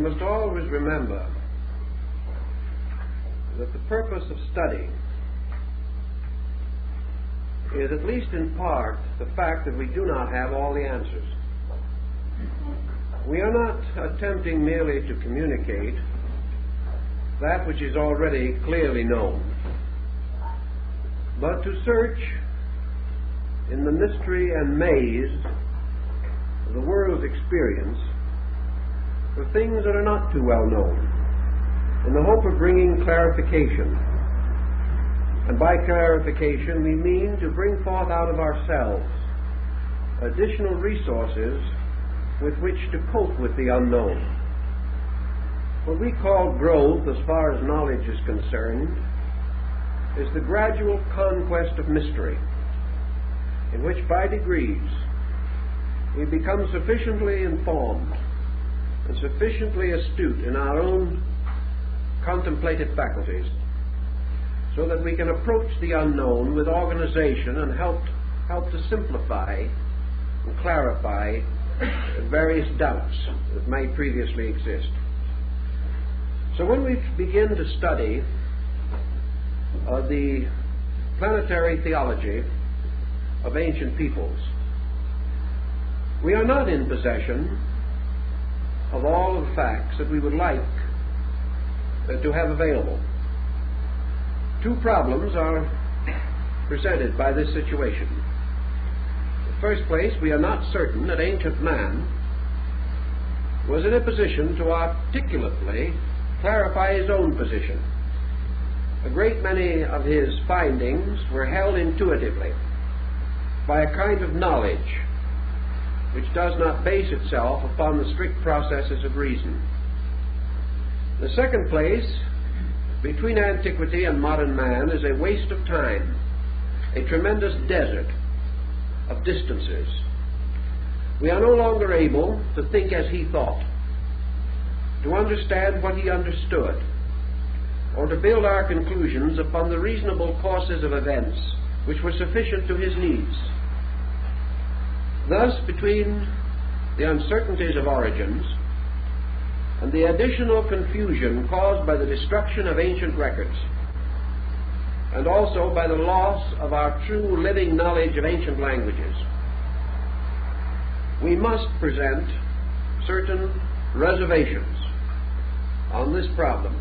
must always remember that the purpose of study is, at least in part, the fact that we do not have all the answers. We are not attempting merely to communicate that which is already clearly known, but to search in the mystery and maze of the world's experience for things that are not too well known, in the hope of bringing clarification. And by clarification we mean to bring forth out of ourselves additional resources with which to cope with the unknown. What we call growth, as far as knowledge is concerned, is the gradual conquest of mystery, in which by degrees we become sufficiently informed and sufficiently astute in our own contemplative faculties so that we can approach the unknown with organization and help to simplify and clarify various doubts that might previously exist. So when we begin to study the planetary theology of ancient peoples, we are not in possession of all of the facts that we would like to have available. Two problems are presented by this situation. In the first place, we are not certain that ancient man was in a position to articulately clarify his own position. A great many of his findings were held intuitively by a kind of knowledge which does not base itself upon the strict processes of reason. In the second place, between antiquity and modern man is a waste of time, a tremendous desert of distances. We are no longer able to think as he thought, to understand what he understood, or to build our conclusions upon the reasonable courses of events which were sufficient to his needs. Thus, between the uncertainties of origins and the additional confusion caused by the destruction of ancient records, and also by the loss of our true living knowledge of ancient languages, we must present certain reservations on this problem.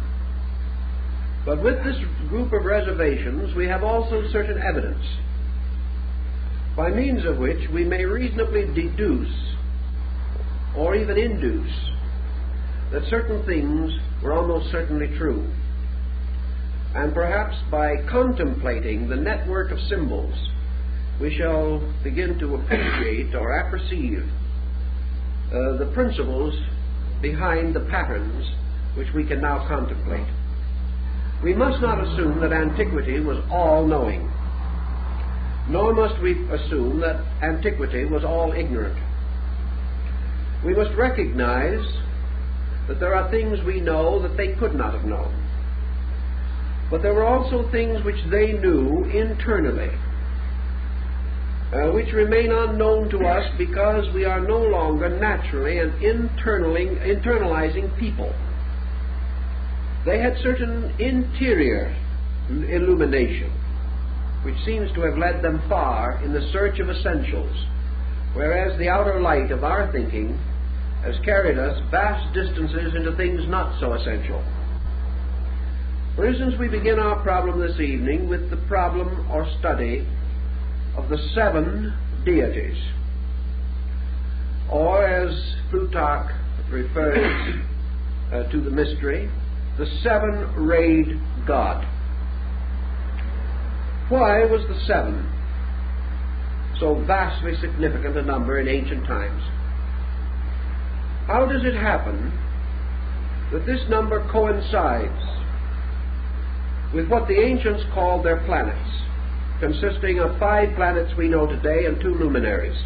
But with this group of reservations, we have also certain evidence, by means of which we may reasonably deduce or even induce that certain things were almost certainly true. And perhaps by contemplating the network of symbols, we shall begin to appreciate or apperceive the principles behind the patterns which we can now contemplate. We must not assume that antiquity was all-knowing, nor must we assume that antiquity was all ignorant. We must recognize that there are things we know that they could not have known. But there were also things which they knew internally, which remain unknown to us because we are no longer naturally and internalizing people. They had certain interior illumination, which seems to have led them far in the search of essentials, whereas the outer light of our thinking has carried us vast distances into things not so essential. For instance, we begin our problem this evening with the problem or study of the 7 deities, or as Plutarch refers to the mystery, the 7-rayed God. Why was the 7 so vastly significant a number in ancient times? How does it happen that this number coincides with what the ancients called their planets, consisting of 5 planets we know today and 2 luminaries?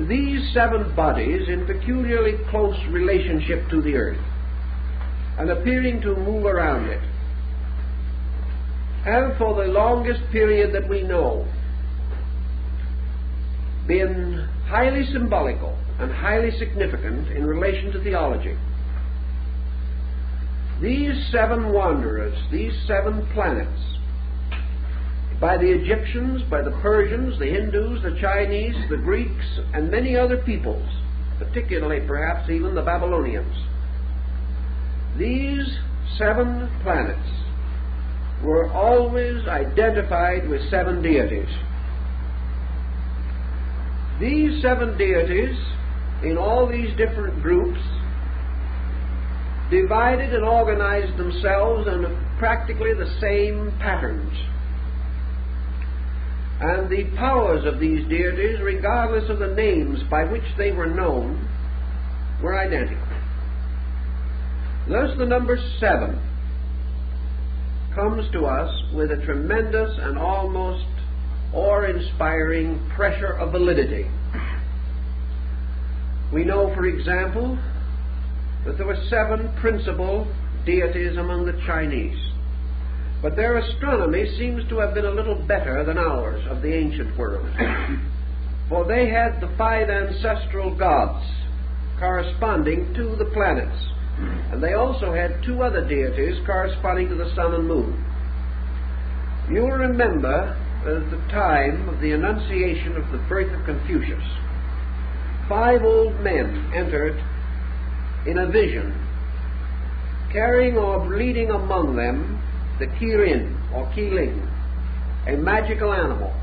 These 7 bodies, in peculiarly close relationship to the earth and appearing to move around it, have for the longest period that we know been highly symbolical and highly significant in relation to theology. These 7 wanderers, these 7 planets, by the Egyptians, by the Persians, the Hindus, the Chinese, the Greeks, and many other peoples, particularly perhaps even the Babylonians, these 7 planets were always identified with 7 deities. These 7 deities, in all these different groups, divided and organized themselves in practically the same patterns. And the powers of these deities, regardless of the names by which they were known, were identical. Thus the number 7 comes to us with a tremendous and almost awe-inspiring pressure of validity. We know, for example, that there were 7 principal deities among the Chinese, but their astronomy seems to have been a little better than ours of the ancient world, for they had the 5 ancestral gods corresponding to the planets, and they also had 2 other deities corresponding to the sun and moon. You will remember that at the time of the Annunciation of the birth of Confucius, 5 old men entered in a vision, carrying or leading among them the Kirin or Kiling, a magical animal,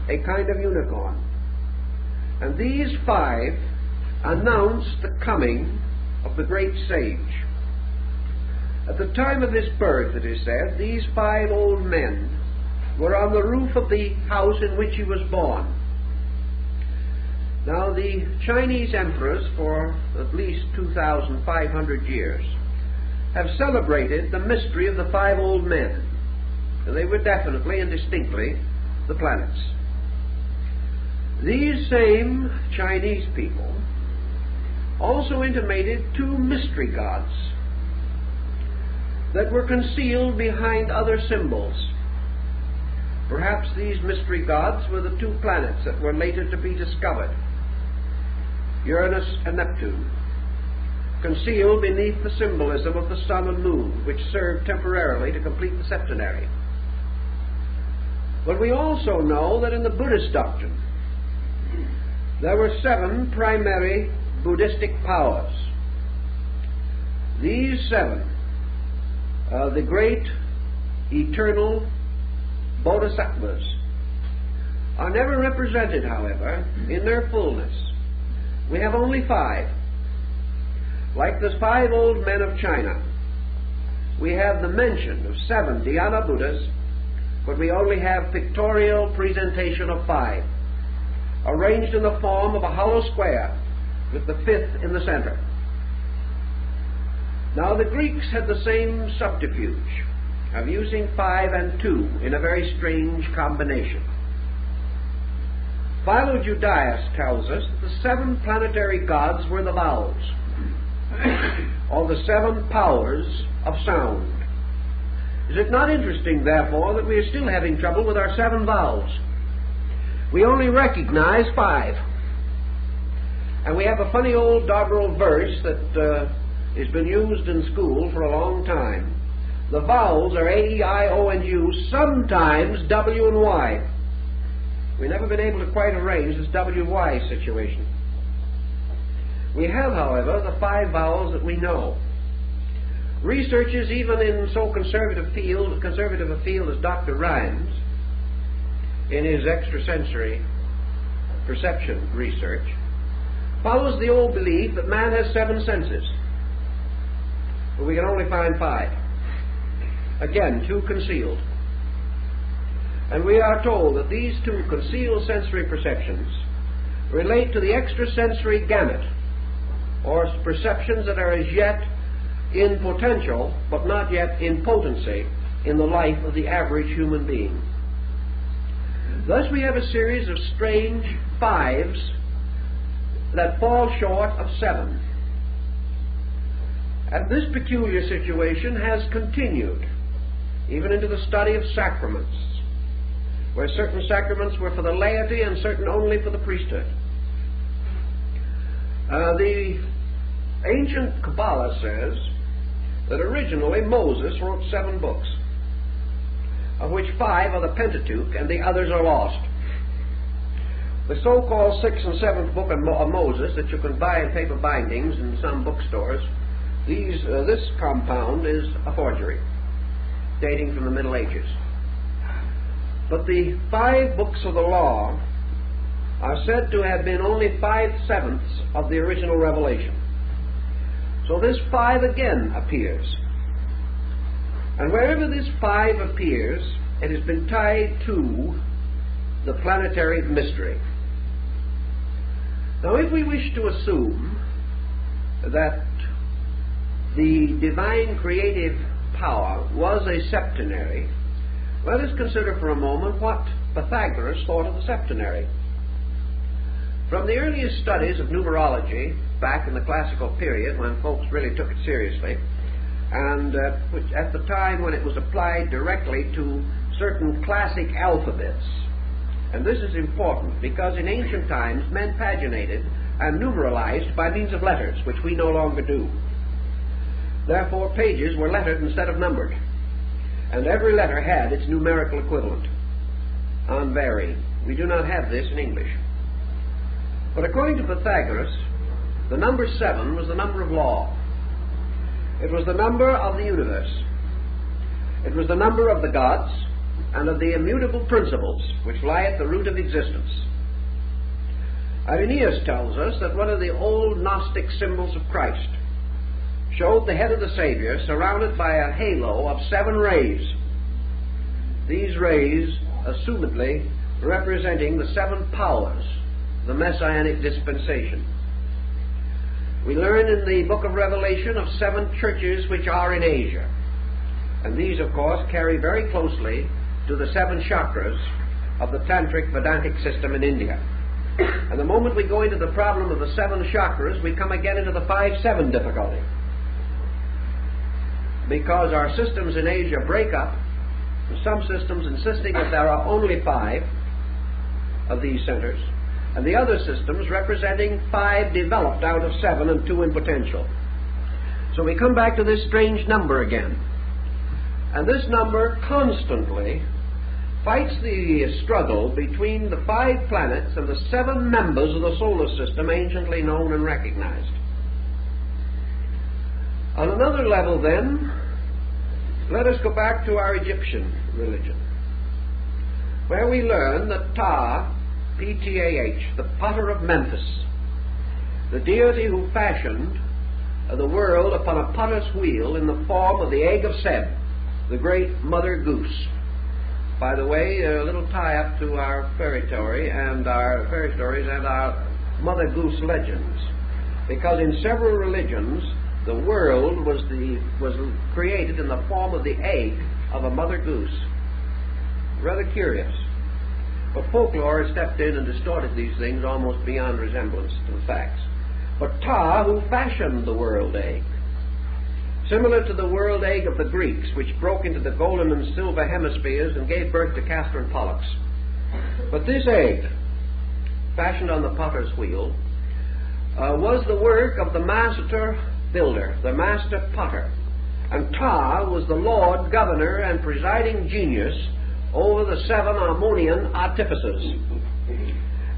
a kind of unicorn. And these 5 announced the coming of the great sage. At the time of his birth, it is said, these 5 old men were on the roof of the house in which he was born. Now, the Chinese emperors, for at least 2,500 years, have celebrated the mystery of the 5 old men. And they were definitely and distinctly the planets. These same Chinese people also intimated 2 mystery gods that were concealed behind other symbols. Perhaps these mystery gods were the 2 planets that were later to be discovered, Uranus and Neptune, concealed beneath the symbolism of the sun and moon, which served temporarily to complete the septenary. But we also know that in the Buddhist doctrine there were 7 primary Buddhistic powers. These 7, the great eternal bodhisattvas, are never represented, however, in their fullness. We have only 5. Like the 5 old men of China, we have the mention of 7 Dhyana Buddhas, but we only have pictorial presentation of 5, arranged in the form of a hollow square with the 5th in the center. Now, the Greeks had the same subterfuge of using 5 and 2 in a very strange combination. Philo-Judaeus tells us that the 7 planetary gods were the vowels, or the 7 powers of sound. Is it not interesting, therefore, that we are still having trouble with our 7 vowels? We only recognize 5. And we have a funny old doggerel verse that has been used in school for a long time. The vowels are A, E, I, O, and U, sometimes W and Y. We've never been able to quite arrange this W-Y situation. We have, however, the 5 vowels that we know. Researchers, even in so conservative a field as Dr. Rhines, in his extrasensory perception research, follows the old belief that man has 7 senses, but we can only find 5. Again, 2 concealed. And we are told that these 2 concealed sensory perceptions relate to the extrasensory gamut, or perceptions that are as yet in potential, but not yet in potency, in the life of the average human being. Thus we have a series of strange 5s that fall short of 7. And this peculiar situation has continued even into the study of sacraments, where certain sacraments were for the laity and certain only for the priesthood. The ancient Kabbalah says that originally Moses wrote 7 books, of which 5 are the Pentateuch and the others are lost. The so-called 6th and 7th book of Moses that you can buy in paper bindings in some bookstores, this compound is a forgery, dating from the Middle Ages. But the 5 books of the law are said to have been only 5/7 of the original revelation. So this 5 again appears. And wherever this 5 appears, it has been tied to the planetary mystery. Now, if we wish to assume that the divine creative power was a septenary, let us consider for a moment what Pythagoras thought of the septenary. From the earliest studies of numerology, back in the classical period when folks really took it seriously, and at the time when it was applied directly to certain classic alphabets. And this is important because in ancient times men paginated and numeralized by means of letters, which we no longer do. Therefore pages were lettered instead of numbered, and every letter had its numerical equivalent, unvarying. We do not have this in English. But according to Pythagoras, the number 7 was the number of law. It was the number of the universe. It was the number of the gods and of the immutable principles which lie at the root of existence. Irenaeus tells us that one of the old Gnostic symbols of Christ showed the head of the Savior surrounded by a halo of 7 rays. These rays, assumedly representing the 7 powers, the Messianic dispensation. We learn in the book of Revelation of 7 churches which are in Asia. And these, of course, carry very closely to the 7 chakras of the Tantric Vedantic system in India. And the moment we go into the problem of the 7 chakras, we come again into the 5-7 difficulty. Because our systems in Asia break up, some systems insisting that there are only 5 of these centers, and the other systems representing 5 developed out of 7 and 2 in potential. So we come back to this strange number again. And this number constantly fights the struggle between the 5 planets and the 7 members of the solar system anciently known and recognized. On another level then, let us go back to our Egyptian religion, where we learn that Ptah, P-T-A-H, the potter of Memphis, the deity who fashioned the world upon a potter's wheel in the form of the egg of Seb, the great mother goose. By the way, a little tie-up to our fairy stories and our mother goose legends, because in several religions the world was created in the form of the egg of a mother goose. Rather curious. But folklore has stepped in and distorted these things almost beyond resemblance to the facts. But Ptah, who fashioned the world egg, similar to the world egg of the Greeks, which broke into the golden and silver hemispheres and gave birth to Castor and Pollux. But this egg, fashioned on the potter's wheel, was the work of the master builder, the master potter. And Ptah was the lord, governor, and presiding genius over the 7 Ammonian artificers.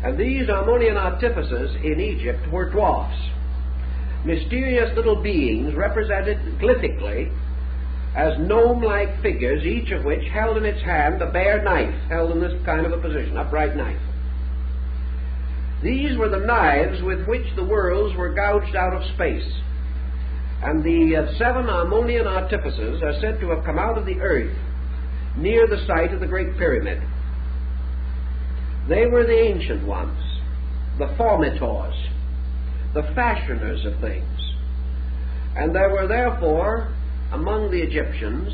And these Ammonian artificers in Egypt were dwarfs, mysterious little beings represented glyphically as gnome-like figures, each of which held in its hand a bare knife, held in this kind of a position, upright knife. These were the knives with which the worlds were gouged out of space. And the 7 Ammonian artificers are said to have come out of the earth near the site of the Great Pyramid. They were the ancient ones, the formitors, the fashioners of things. And there were therefore among the Egyptians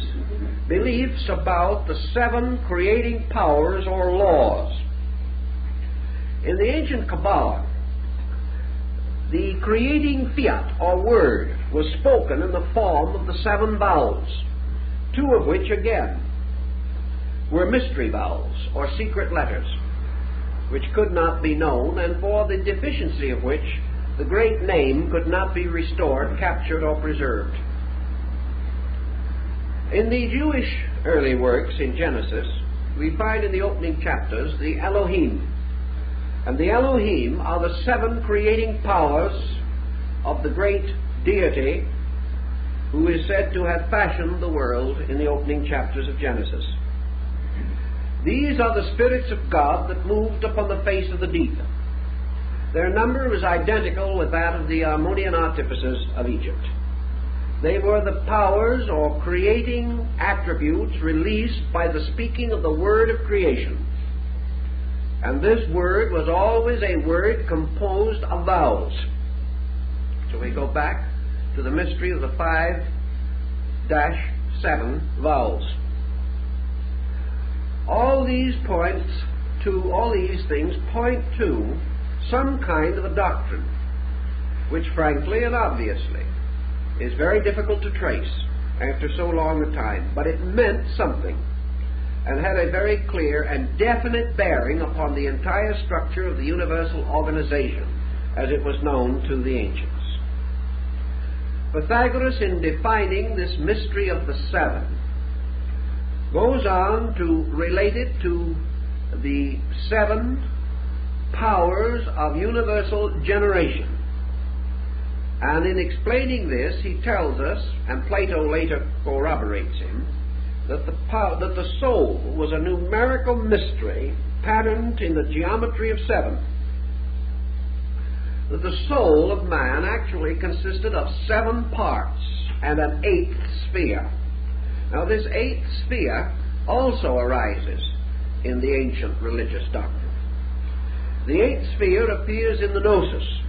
beliefs about the 7 creating powers or laws. In the ancient Kabbalah, the creating fiat or word was spoken in the form of the 7 vowels, 2 of which again were mystery vowels or secret letters, which could not be known, and for the deficiency of which the great name could not be restored, captured, or preserved. In the Jewish early works in Genesis, we find in the opening chapters the Elohim. And the Elohim are the 7 creating powers of the great deity who is said to have fashioned the world in the opening chapters of Genesis. These are the spirits of God that moved upon the face of the deep. Their number was identical with that of the Ammonian artificers of Egypt. They were the powers or creating attributes released by the speaking of the word of creation. And this word was always a word composed of vowels. So we go back to the mystery of the 5-7 vowels. All these things point to some kind of a doctrine, which frankly and obviously is very difficult to trace after so long a time, but it meant something and had a very clear and definite bearing upon the entire structure of the universal organization as it was known to the ancients. Pythagoras, in defining this mystery of the 7, goes on to relate it to the 7 powers of universal generation. And in explaining this, he tells us, and Plato later corroborates him, that the soul was a numerical mystery patterned in the geometry of 7. That the soul of man actually consisted of 7 parts and an 8th sphere. Now this 8th sphere also arises in the ancient religious doctrine. The 8th sphere appears in the Gnosis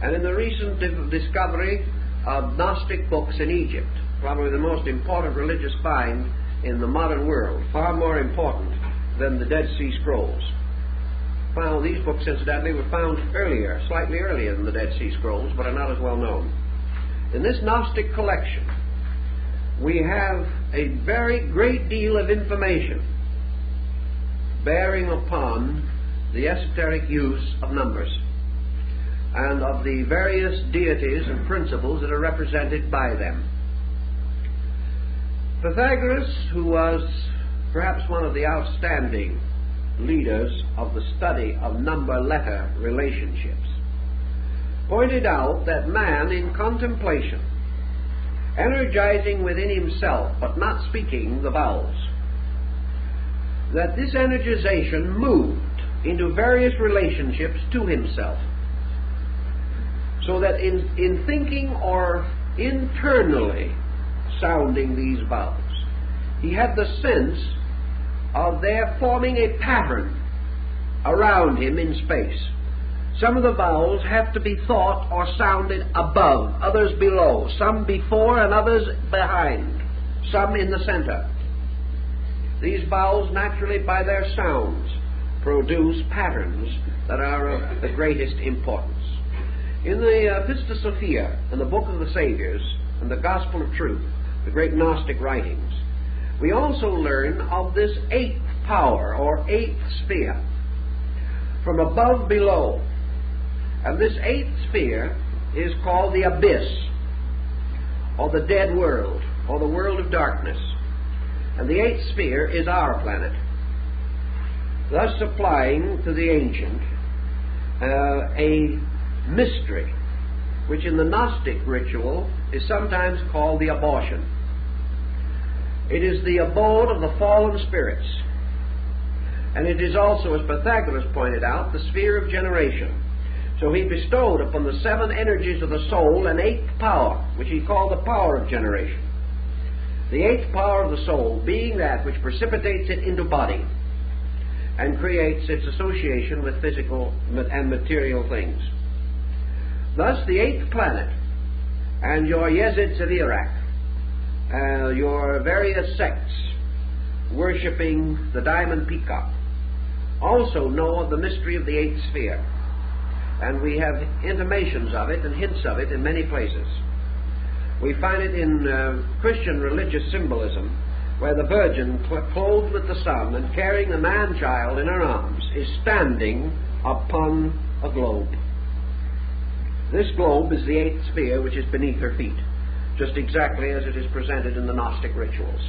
and in the recent discovery of Gnostic books in Egypt, probably the most important religious find in the modern world, far more important than the Dead Sea Scrolls. These books, incidentally, were found earlier, slightly earlier than the Dead Sea Scrolls, but are not as well known. In this Gnostic collection, we have a very great deal of information bearing upon the esoteric use of numbers and of the various deities and principles that are represented by them. Pythagoras, who was perhaps one of the outstanding leaders of the study of number-letter relationships, pointed out that man in contemplation, energizing within himself but not speaking the vowels, that this energization moved into various relationships to himself, so that in thinking or internally sounding these vowels, he had the sense of their forming a pattern around him in space. Some of the vowels have to be thought or sounded above, others below, some before and others behind, some in the center. These vowels, naturally by their sounds, produce patterns that are of the greatest importance. In the Pista Sophia, in the Book of the Saviors, and the Gospel of Truth, the great Gnostic writings, we also learn of this 8th power, or 8th sphere, from above below. And this 8th sphere is called the abyss, or the dead world, or the world of darkness. And the 8th sphere is our planet, thus supplying to the ancient a mystery, which in the Gnostic ritual is sometimes called the abortion. It is the abode of the fallen spirits, and it is also, as Pythagoras pointed out, the sphere of generation. So he bestowed upon the 7 energies of the soul an 8th power, which he called the power of generation. The 8th power of the soul being that which precipitates it into body and creates its association with physical and material things. Thus the 8th planet and your Yezids of Iraq, your various sects worshipping the diamond peacock, also know of the mystery of the 8th sphere. And we have intimations of it and hints of it in many places. We find it in Christian religious symbolism, where the Virgin, clothed with the sun and carrying the man-child in her arms, is standing upon a globe. This globe is the eighth sphere which is beneath her feet, just exactly as it is presented in the Gnostic rituals.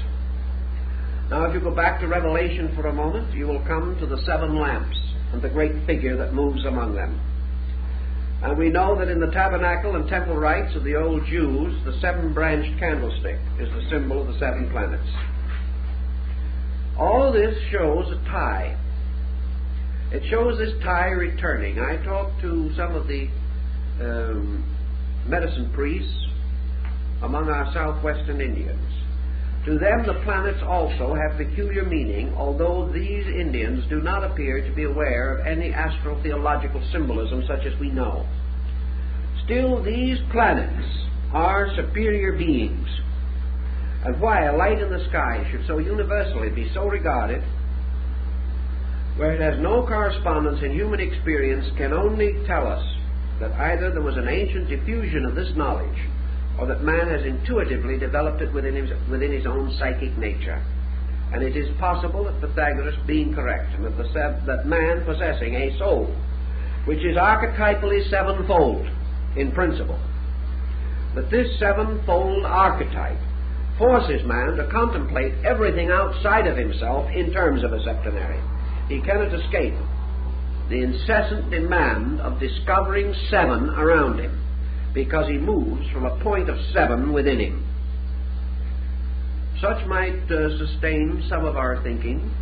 Now, if you go back to Revelation for a moment, you will come to the seven lamps and the great figure that moves among them. And we know that in the tabernacle and temple rites of the old Jews, the seven-branched candlestick is the symbol of the seven planets. All this shows a tie. It shows this tie returning. I talked to some of the medicine priests among our southwestern Indians. To them the planets also have peculiar meaning, although these Indians do not appear to be aware of any astro-theological symbolism such as we know. Still, these planets are superior beings, and why a light in the sky should so universally be so regarded, where it has no correspondence in human experience, can only tell us that either there was an ancient diffusion of this knowledge, or that man has intuitively developed it within his own psychic nature. And it is possible that Pythagoras being correct, and that man possessing a soul which is archetypally sevenfold in principle, that this sevenfold archetype forces man to contemplate everything outside of himself in terms of a septenary. He cannot escape the incessant demand of discovering seven around him, because he moves from a point of seven within him. Such might sustain some of our thinking,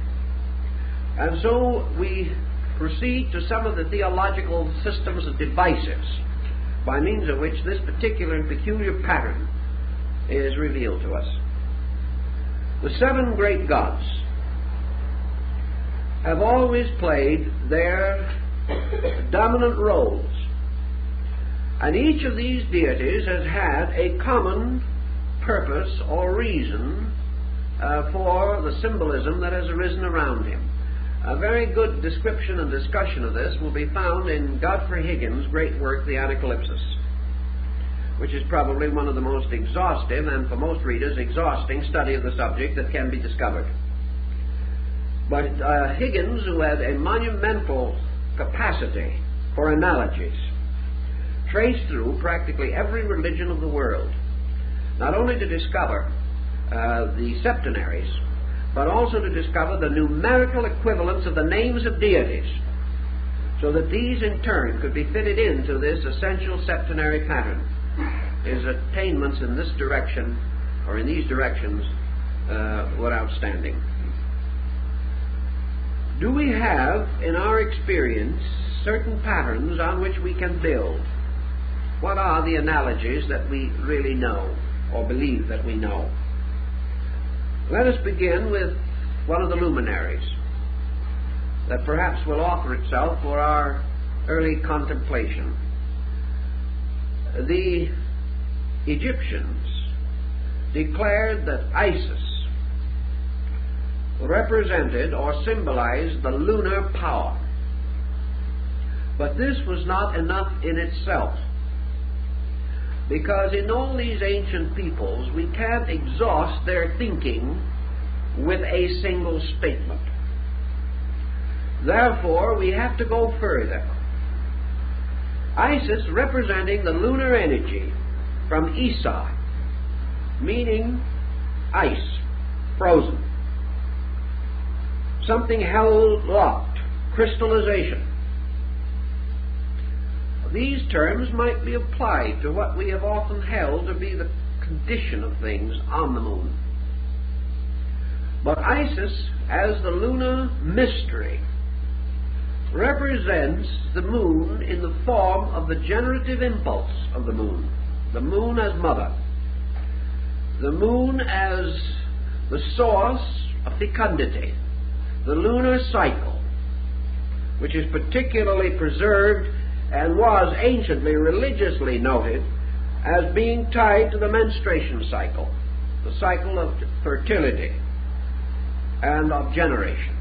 and so we proceed to some of the theological systems and devices by means of which this particular and peculiar pattern is revealed to us. The seven great gods have always played their dominant roles, and each of these deities has had a common purpose or reason for the symbolism that has arisen around him. A very good description and discussion of this will be found in Godfrey Higgins' great work, The Anacalypsis, which is probably one of the most exhaustive and, for most readers, exhausting study of the subject that can be discovered. But Higgins, who had a monumental capacity for analogies, traced through practically every religion of the world, not only to discover the septenaries, but also to discover the numerical equivalents of the names of deities, so that these in turn could be fitted into this essential septenary pattern. His attainments in this direction, or in these directions, were outstanding. Do we have, in our experience, certain patterns on which we can build? What are the analogies that we really know, or believe that we know? Let us begin with one of the luminaries that perhaps will offer itself for our early contemplation. The Egyptians declared that Isis represented or symbolized the lunar power. But this was not enough in itself, because in all these ancient peoples we can't exhaust their thinking with a single statement. Therefore, we have to go further. Isis representing the lunar energy from Isa, meaning ice, frozen, something held locked, crystallization. These terms might be applied to what we have often held to be the condition of things on the moon. But Isis, as the lunar mystery, represents the moon in the form of the generative impulse of the moon as mother, the moon as the source of fecundity, the lunar cycle, which is particularly preserved and was anciently religiously noted as being tied to the menstruation cycle, the cycle of fertility and of generation.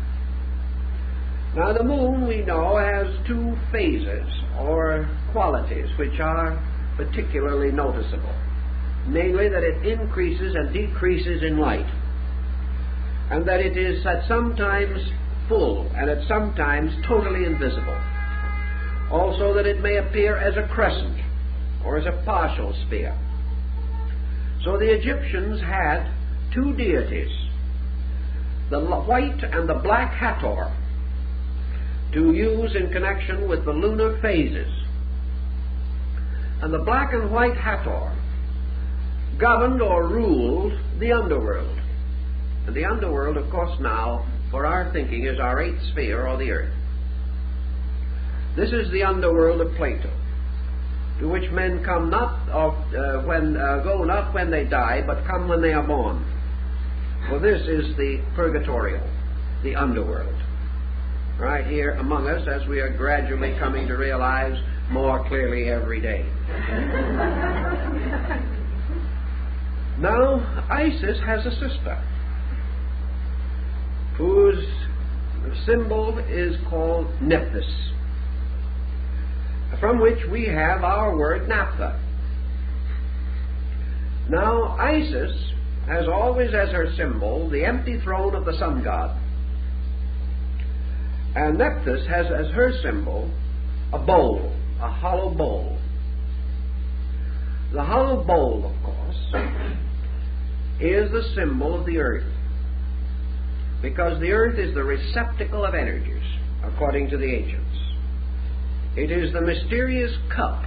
Now, the moon, we know, has two phases or qualities which are particularly noticeable, namely that it increases and decreases in light, and that it is at sometimes full and at sometimes totally invisible. Also that it may appear as a crescent or as a partial sphere. So the Egyptians had two deities, the white and the black Hathor, to use in connection with the lunar phases. And the black and white Hathor governed or ruled the underworld. And the underworld, of course, now, for our thinking, is our eighth sphere, or the earth. This is the underworld of Plato, to which men come not go not when they die, but come when they are born. For this is the purgatorial, the underworld, right here among us, as we are gradually coming to realize more clearly every day. Now, Isis has a sister whose symbol is called Nephthys, from which we have our word naphtha. Now, Isis has always as her symbol the empty throne of the sun god, and Nephthys has as her symbol a bowl, a hollow bowl. The hollow bowl, of course, is the symbol of the earth, because the earth is the receptacle of energies, according to the ancients. It is the mysterious cup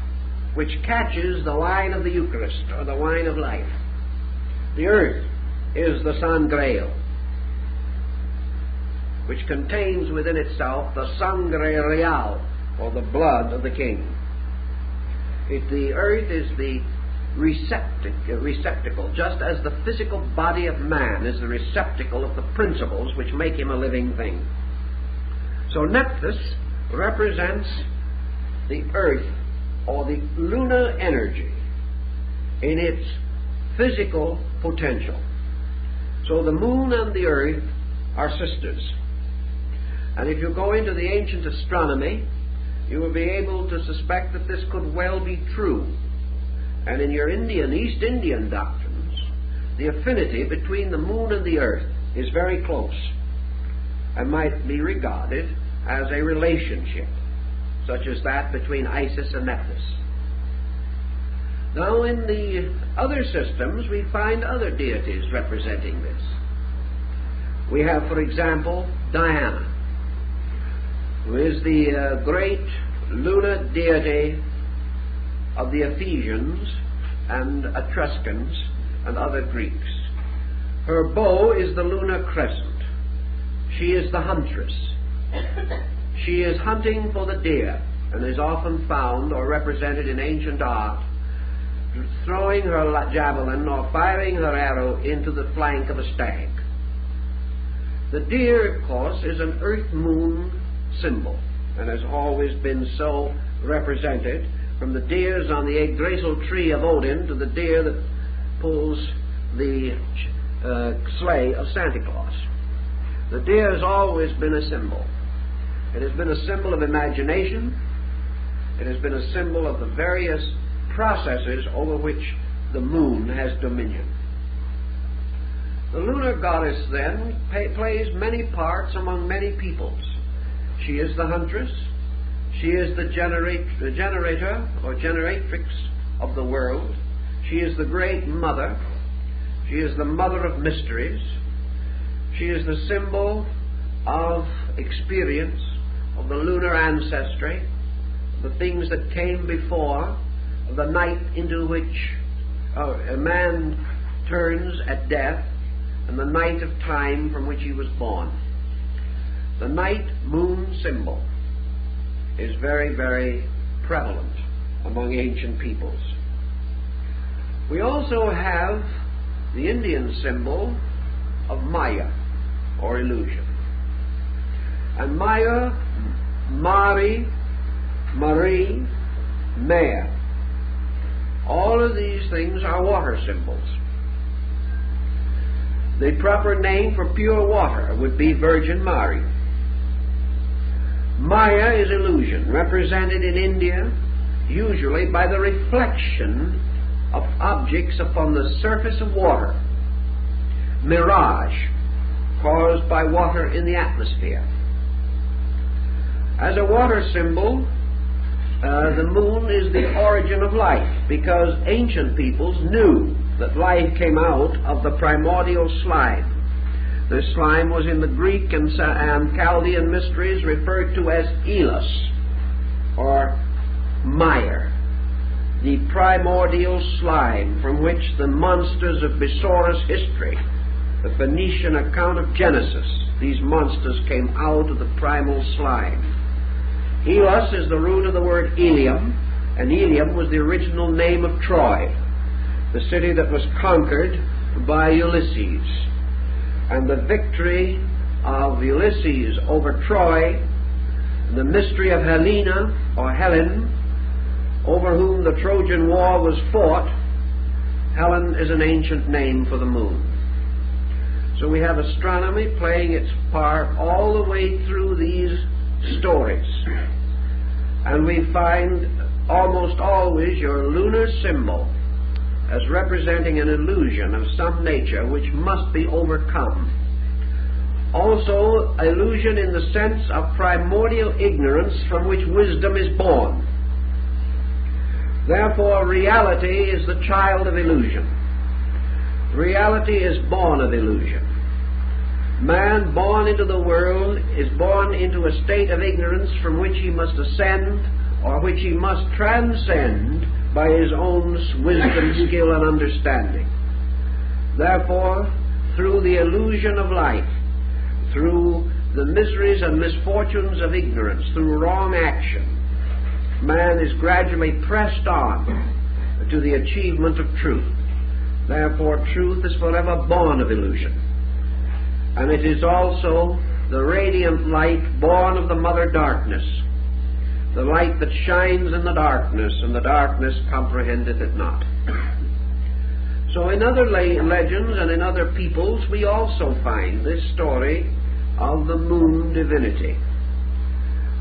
which catches the wine of the Eucharist, or the wine of life. The earth is the sangreal, which contains within itself the sangre real, or the blood of the king. The earth is the receptacle, just as the physical body of man is the receptacle of the principles which make him a living thing. So Nephthys represents the earth, or the lunar energy, in its physical potential. So the moon and the earth are sisters. And if you go into the ancient astronomy, you will be able to suspect that this could well be true. And in your East Indian doctrines, the affinity between the moon and the earth is very close and might be regarded as a relationship, such as that between Isis and Nephthys. Now, in the other systems, we find other deities representing this. We have, for example, Diana, who is the great lunar deity of the Ephesians and Etruscans and other Greeks. Her bow is the lunar crescent. She is the huntress. She is hunting for the deer, and is often found or represented in ancient art throwing her javelin or firing her arrow into the flank of a stag. The deer, of course, is an earth-moon symbol, and has always been so represented, from the deers on the Yggdrasil tree of Odin to the deer that pulls the sleigh of Santa Claus. The deer has always been a symbol. It has been a symbol of imagination. It has been a symbol of the various processes over which the moon has dominion. The lunar goddess, then, plays many parts among many peoples. She is the huntress. She is the generator or generatrix of the world. She is the great mother. She is the mother of mysteries. She is the symbol of experience, of the lunar ancestry, the things that came before, the night into which a man turns at death, and the night of time from which he was born. The night-moon symbol is very, very prevalent among ancient peoples. We also have the Indian symbol of Maya, or illusion. And Maya, Mari, Marie, Maya, all of these things are water symbols. The proper name for pure water would be Virgin Mary. Maya is illusion, represented in India usually by the reflection of objects upon the surface of water. Mirage, caused by water in the atmosphere. As a water symbol, the moon is the origin of life, because ancient peoples knew that life came out of the primordial slime. This slime was in the Greek and Chaldean mysteries referred to as Elos, or mire, the primordial slime from which the monsters of Besorah's history, the Phoenician account of Genesis, these monsters came out of the primal slime. Elos is the root of the word Elium, and Elium was the original name of Troy, the city that was conquered by Ulysses. And the victory of Ulysses over Troy, the mystery of Helena, or Helen, over whom the Trojan War was fought. Helen is an ancient name for the moon. So we have astronomy playing its part all the way through these stories. And we find almost always your lunar symbol as representing an illusion of some nature which must be overcome. Also, illusion in the sense of primordial ignorance from which wisdom is born. Therefore, reality is the child of illusion. Reality is born of illusion. Man born into the world is born into a state of ignorance from which he must ascend, or which he must transcend by his own wisdom, skill, and understanding. Therefore, through the illusion of life, through the miseries and misfortunes of ignorance, through wrong action, man is gradually pressed on to the achievement of truth. Therefore, truth is forever born of illusion. And it is also the radiant light born of the mother darkness, the light that shines in the darkness, and the darkness comprehendeth it not. So in other legends and in other peoples, we also find this story of the moon divinity.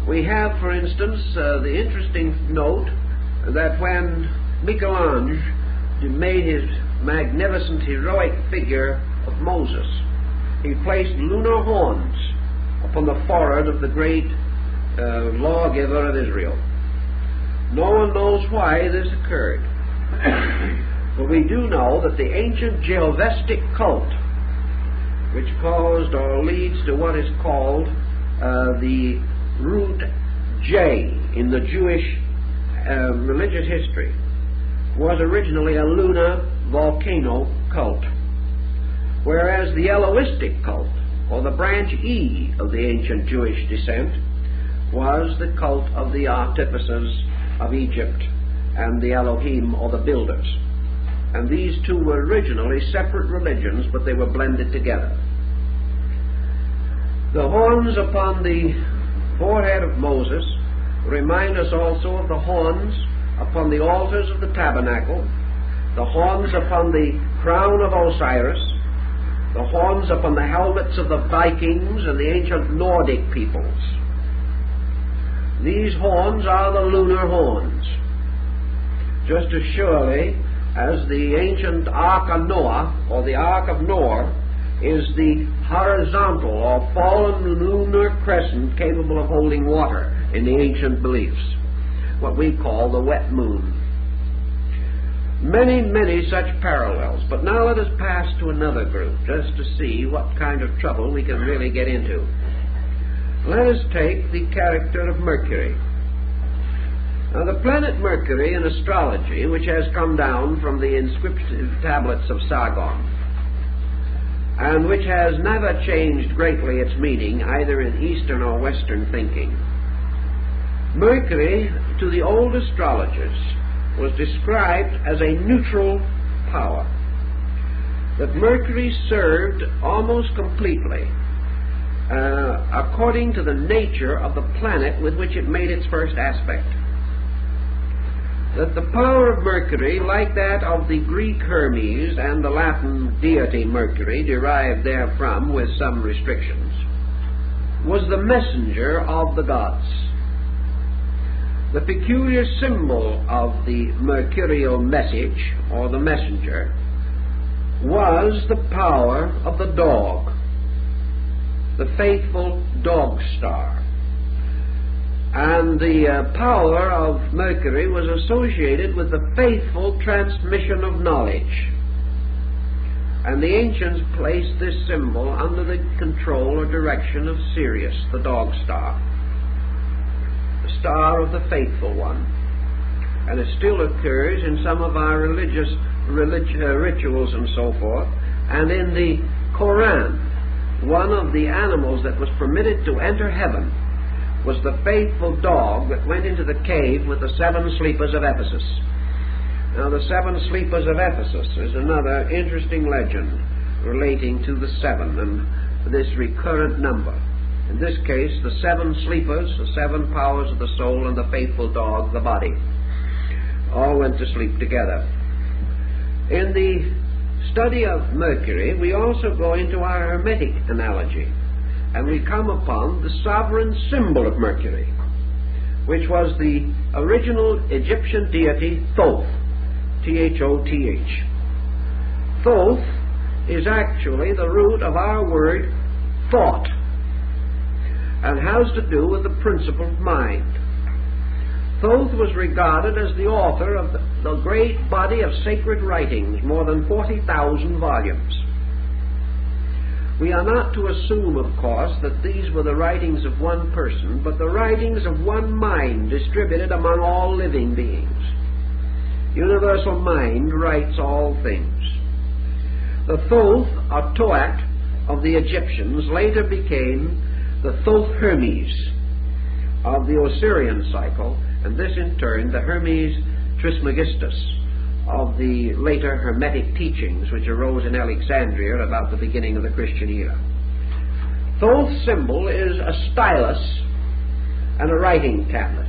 We have, for instance, the interesting note that when Michelangelo made his magnificent heroic figure of Moses, he placed lunar horns upon the forehead of the great lawgiver of Israel. No one knows why this occurred. But we do know that the ancient Jehovestic cult, which caused or leads to what is called the root J in the Jewish religious history, was originally a lunar volcano cult, whereas the Elohistic cult, or the branch E of the ancient Jewish descent, was the cult of the artificers of Egypt and the Elohim, or the builders. And these two were originally separate religions, but they were blended together. The horns upon the forehead of Moses remind us also of the horns upon the altars of the tabernacle, the horns upon the crown of Osiris, the horns upon the helmets of the Vikings and the ancient Nordic peoples. These horns are the lunar horns, just as surely as the ancient Ark of Noah, or the Ark of Noah, is the horizontal or fallen lunar crescent capable of holding water in the ancient beliefs, what we call the wet moon. Many, many such parallels. But now let us pass to another group, just to see what kind of trouble we can really get into. Let us take the character of Mercury. Now, the planet Mercury in astrology, which has come down from the inscriptive tablets of Sargon, and which has never changed greatly its meaning, either in Eastern or Western thinking. Mercury, to the old astrologers, was described as a neutral power. That Mercury served almost completely according to the nature of the planet with which it made its first aspect. That the power of Mercury, like that of the Greek Hermes and the Latin deity Mercury, derived therefrom with some restrictions, was the messenger of the gods. The peculiar symbol of the mercurial message, or the messenger, was the power of the dog, the faithful dog star. And the power of Mercury was associated with the faithful transmission of knowledge. And the ancients placed this symbol under the control or direction of Sirius, the dog star, the star of the faithful one. And it still occurs in some of our religious rituals and so forth. And in the Quran, one of the animals that was permitted to enter heaven was the faithful dog that went into the cave with the 7 sleepers of Ephesus. Now, the 7 sleepers of Ephesus is another interesting legend relating to the 7 and this recurrent number. In this case, the 7 sleepers, the 7 powers of the soul, and the faithful dog, the body, all went to sleep together. In the study of Mercury, we also go into our Hermetic analogy, and we come upon the sovereign symbol of Mercury, which was the original Egyptian deity Thoth, T-H-O-T-H. Thoth is actually the root of our word thought, and has to do with the principle of mind. Thoth was regarded as the author of the great body of sacred writings, more than 40,000 volumes. We are not to assume, of course, that these were the writings of one person, but the writings of one mind distributed among all living beings. Universal mind writes all things. The Thoth, or Toat, of the Egyptians later became the Thoth Hermes of the Osirian cycle, and this in turn the Hermes Trismegistus of the later Hermetic teachings which arose in Alexandria about the beginning of the Christian era. Thoth's symbol is a stylus and a writing tablet.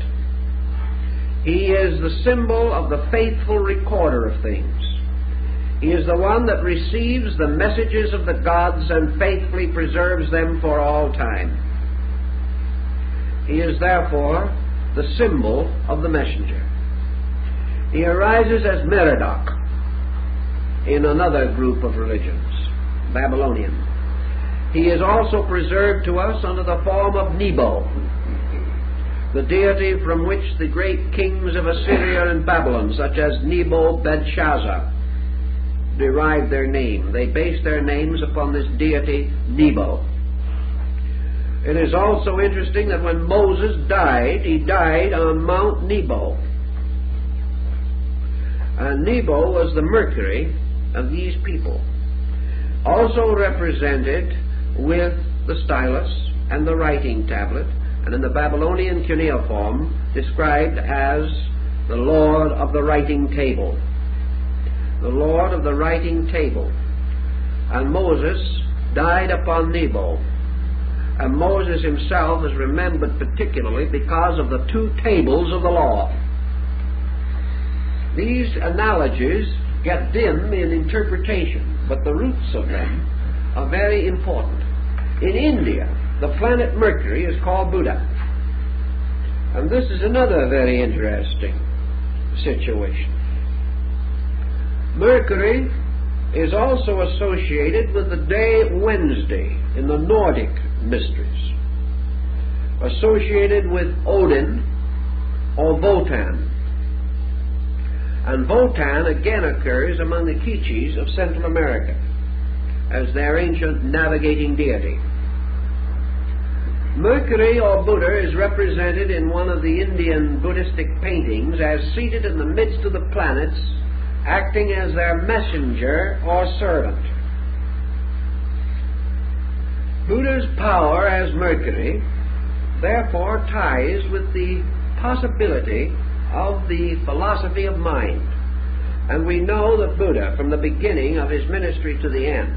He is the symbol of the faithful recorder of things. He is the one that receives the messages of the gods and faithfully preserves them for all time. He is therefore the symbol of the messenger. He arises as Merodach in another group of religions, Babylonian. He is also preserved to us under the form of Nebo, the deity from which the great kings of Assyria and Babylon, such as Nebo-Belshazzar, derived their name. They based their names upon this deity Nebo. It is also interesting that when Moses died, he died on Mount Nebo. And Nebo was the Mercury of these people, also represented with the stylus and the writing tablet, and in the Babylonian cuneiform described as the Lord of the writing table. The Lord of the writing table. And Moses died upon Nebo. And Moses himself is remembered particularly because of the 2 tables of the law. These analogies get dim in interpretation, but the roots of them are very important. In India, the planet Mercury is called Buddha. And this is another very interesting situation. Mercury is also associated with the day Wednesday in the Nordic mysteries, associated with Odin or Wotan. And Wotan again occurs among the K'iches' of Central America as their ancient navigating deity. Mercury or Buddha is represented in one of the Indian Buddhistic paintings as seated in the midst of the planets, acting as their messenger or servant. Buddha's power as Mercury therefore ties with the possibility of the philosophy of mind. And we know that Buddha, from the beginning of his ministry to the end,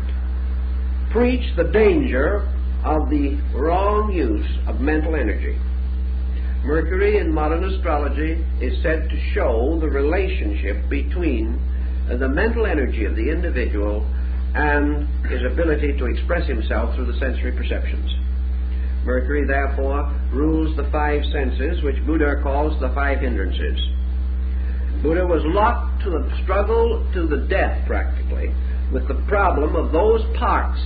preached the danger of the wrong use of mental energy. Mercury in modern astrology is said to show the relationship between the mental energy of the individual and his ability to express himself through the sensory perceptions. Mercury, therefore, rules the 5 senses, which Buddha calls the 5 hindrances. Buddha was locked to the struggle to the death, practically, with the problem of those parts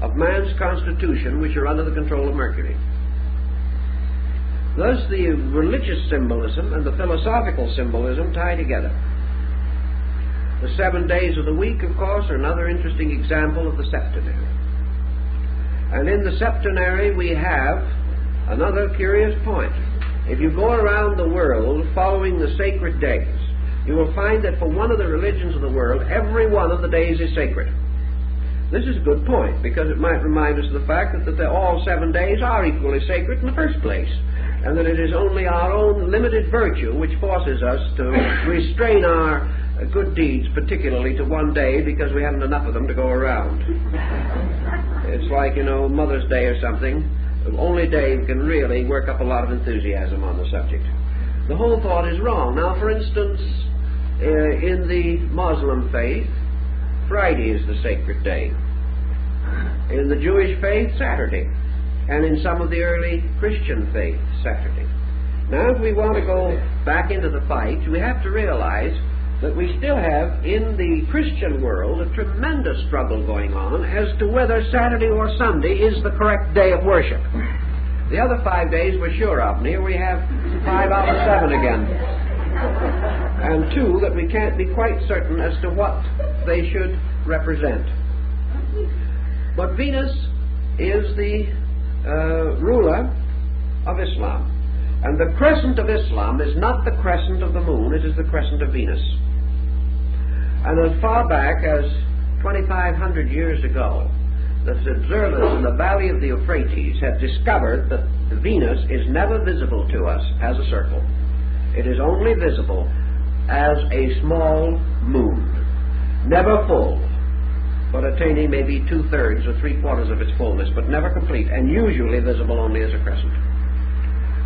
of man's constitution which are under the control of Mercury. Thus the religious symbolism and the philosophical symbolism tie together. The 7 days of the week, of course, are another interesting example of the septenary. And in the septenary we have another curious point. If you go around the world following the sacred days, you will find that for one of the religions of the world, every one of the days is sacred. This is a good point, because it might remind us of the fact that all 7 days are equally sacred in the first place, and that it is only our own limited virtue which forces us to restrain our good deeds, particularly to one day, because we haven't enough of them to go around. It's like, Mother's Day or something. The only day we can really work up a lot of enthusiasm on the subject. The whole thought is wrong. Now, for instance, in the Muslim faith, Friday is the sacred day. In the Jewish faith, Saturday. And in some of the early Christian faith, Saturday. Now, if we want to go back into the fight, we have to realize that we still have, in the Christian world, a tremendous struggle going on as to whether Saturday or Sunday is the correct day of worship. The other 5 days we're sure of, and here we have 5 out of 7 again. And 2 that we can't be quite certain as to what they should represent. But Venus is the ruler of Islam. And the crescent of Islam is not the crescent of the moon, it is the crescent of Venus. And as far back as 2,500 years ago, the observers in the valley of the Euphrates had discovered that Venus is never visible to us as a circle. It is only visible as a small moon, never full, but attaining maybe 2/3 or 3/4 of its fullness, but never complete, and usually visible only as a crescent.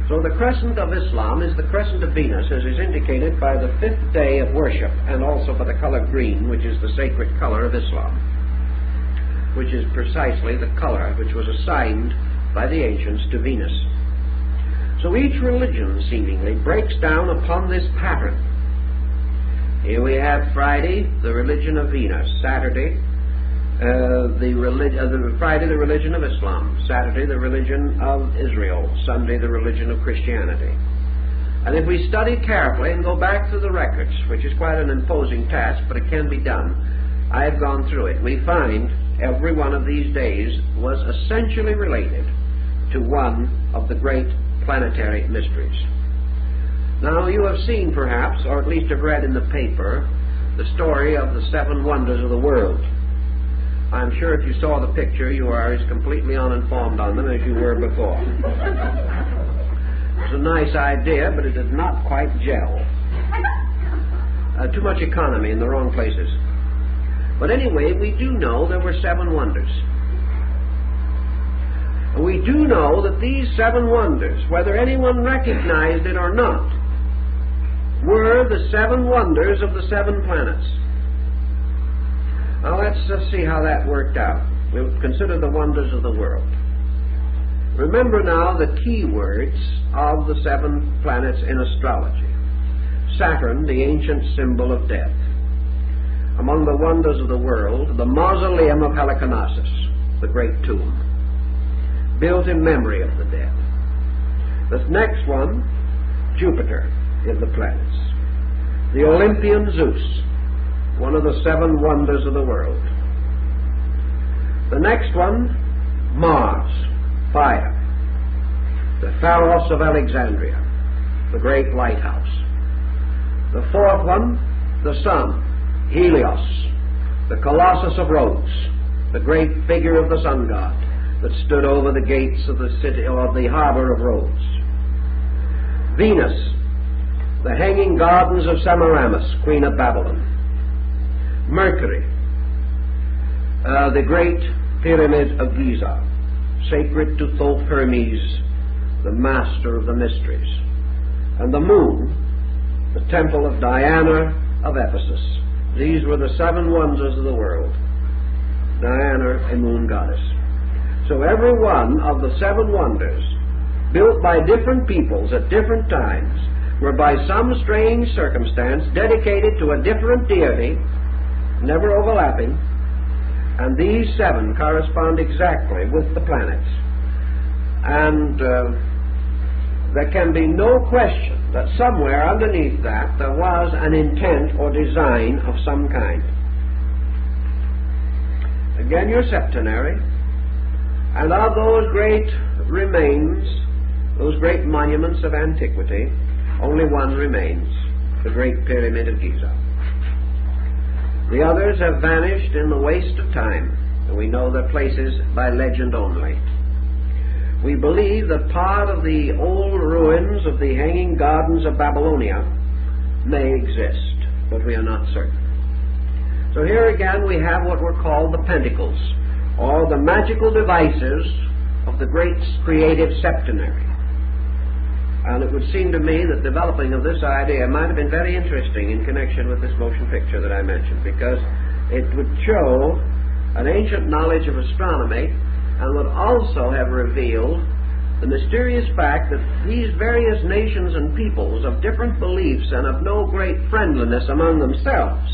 So the crescent of Islam is the crescent of Venus, as is indicated by the 5th day of worship, and also by the color green, which is the sacred color of Islam, which is precisely the color which was assigned by the ancients to Venus. So each religion, seemingly, breaks down upon this pattern. Here we have Friday, the religion of Venus; Saturday, Friday, the religion of Islam; Saturday, the religion of Israel; Sunday, the religion of Christianity. And if we study carefully and go back through the records, which is quite an imposing task, but it can be done, I have gone through it, we find every one of these days was essentially related to one of the great planetary mysteries. Now, you have seen, perhaps, or at least have read in the paper, the story of the 7 wonders of the world. I'm sure if you saw the picture, you are as completely uninformed on them as you were before. It's a nice idea, but it did not quite gel. Too much economy in the wrong places. But anyway, we do know there were 7 wonders. And we do know that these 7 wonders, whether anyone recognized it or not, were the 7 wonders of the 7 planets. Now let's just see how that worked out. We'll consider the wonders of the world. Remember now the key words of the 7 planets in astrology. Saturn, the ancient symbol of death. Among the wonders of the world, the mausoleum of Halicarnassus, the great tomb, built in memory of the dead. The next one, Jupiter in the planets. The Olympian Zeus, one of the 7 wonders of the world. The next one, Mars, fire. The Pharos of Alexandria, the great lighthouse. The 4th one, the sun, Helios, the Colossus of Rhodes, the great figure of the sun god that stood over the gates of the city, or the harbor of Rhodes. Venus, the hanging gardens of Semiramis, queen of Babylon. Mercury, the great pyramid of Giza, sacred to Thoth Hermes, the master of the mysteries. And the moon, the temple of Diana of Ephesus. These were the 7 wonders of the world. Diana, a moon goddess. So every one of the 7 wonders, built by different peoples at different times, were by some strange circumstance dedicated to a different deity, never overlapping, and these 7 correspond exactly with the planets. And there can be no question that somewhere underneath that there was an intent or design of some kind. Again, your septenary, and of those great remains, those great monuments of antiquity, only one remains, the Great Pyramid of Giza. The others have vanished in the waste of time, and we know their places by legend only. We believe that part of the old ruins of the Hanging Gardens of Babylonia may exist, but we are not certain. So here again we have what were called the Pentacles, or the magical devices of the great creative septenary. And it would seem to me that developing of this idea might have been very interesting in connection with this motion picture that I mentioned, because it would show an ancient knowledge of astronomy and would also have revealed the mysterious fact that these various nations and peoples of different beliefs and of no great friendliness among themselves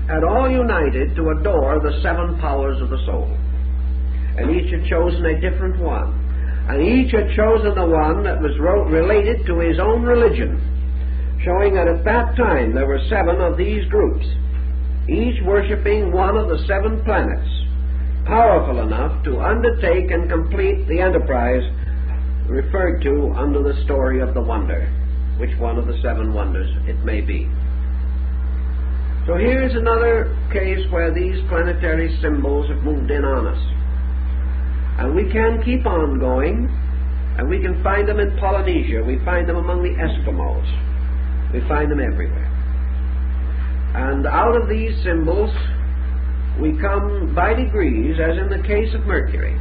had all united to adore the seven powers of the soul. And each had chosen a different one. And each had chosen the one that was related to his own religion, showing that at that time there were 7 of these groups, each worshipping one of the 7 planets, powerful enough to undertake and complete the enterprise referred to under the story of the wonder, which one of the 7 wonders it may be. So here's another case where these planetary symbols have moved in on us. And we can keep on going, and we can find them in Polynesia, we find them among the Eskimos, we find them everywhere. And out of these symbols we come by degrees, as in the case of Mercury,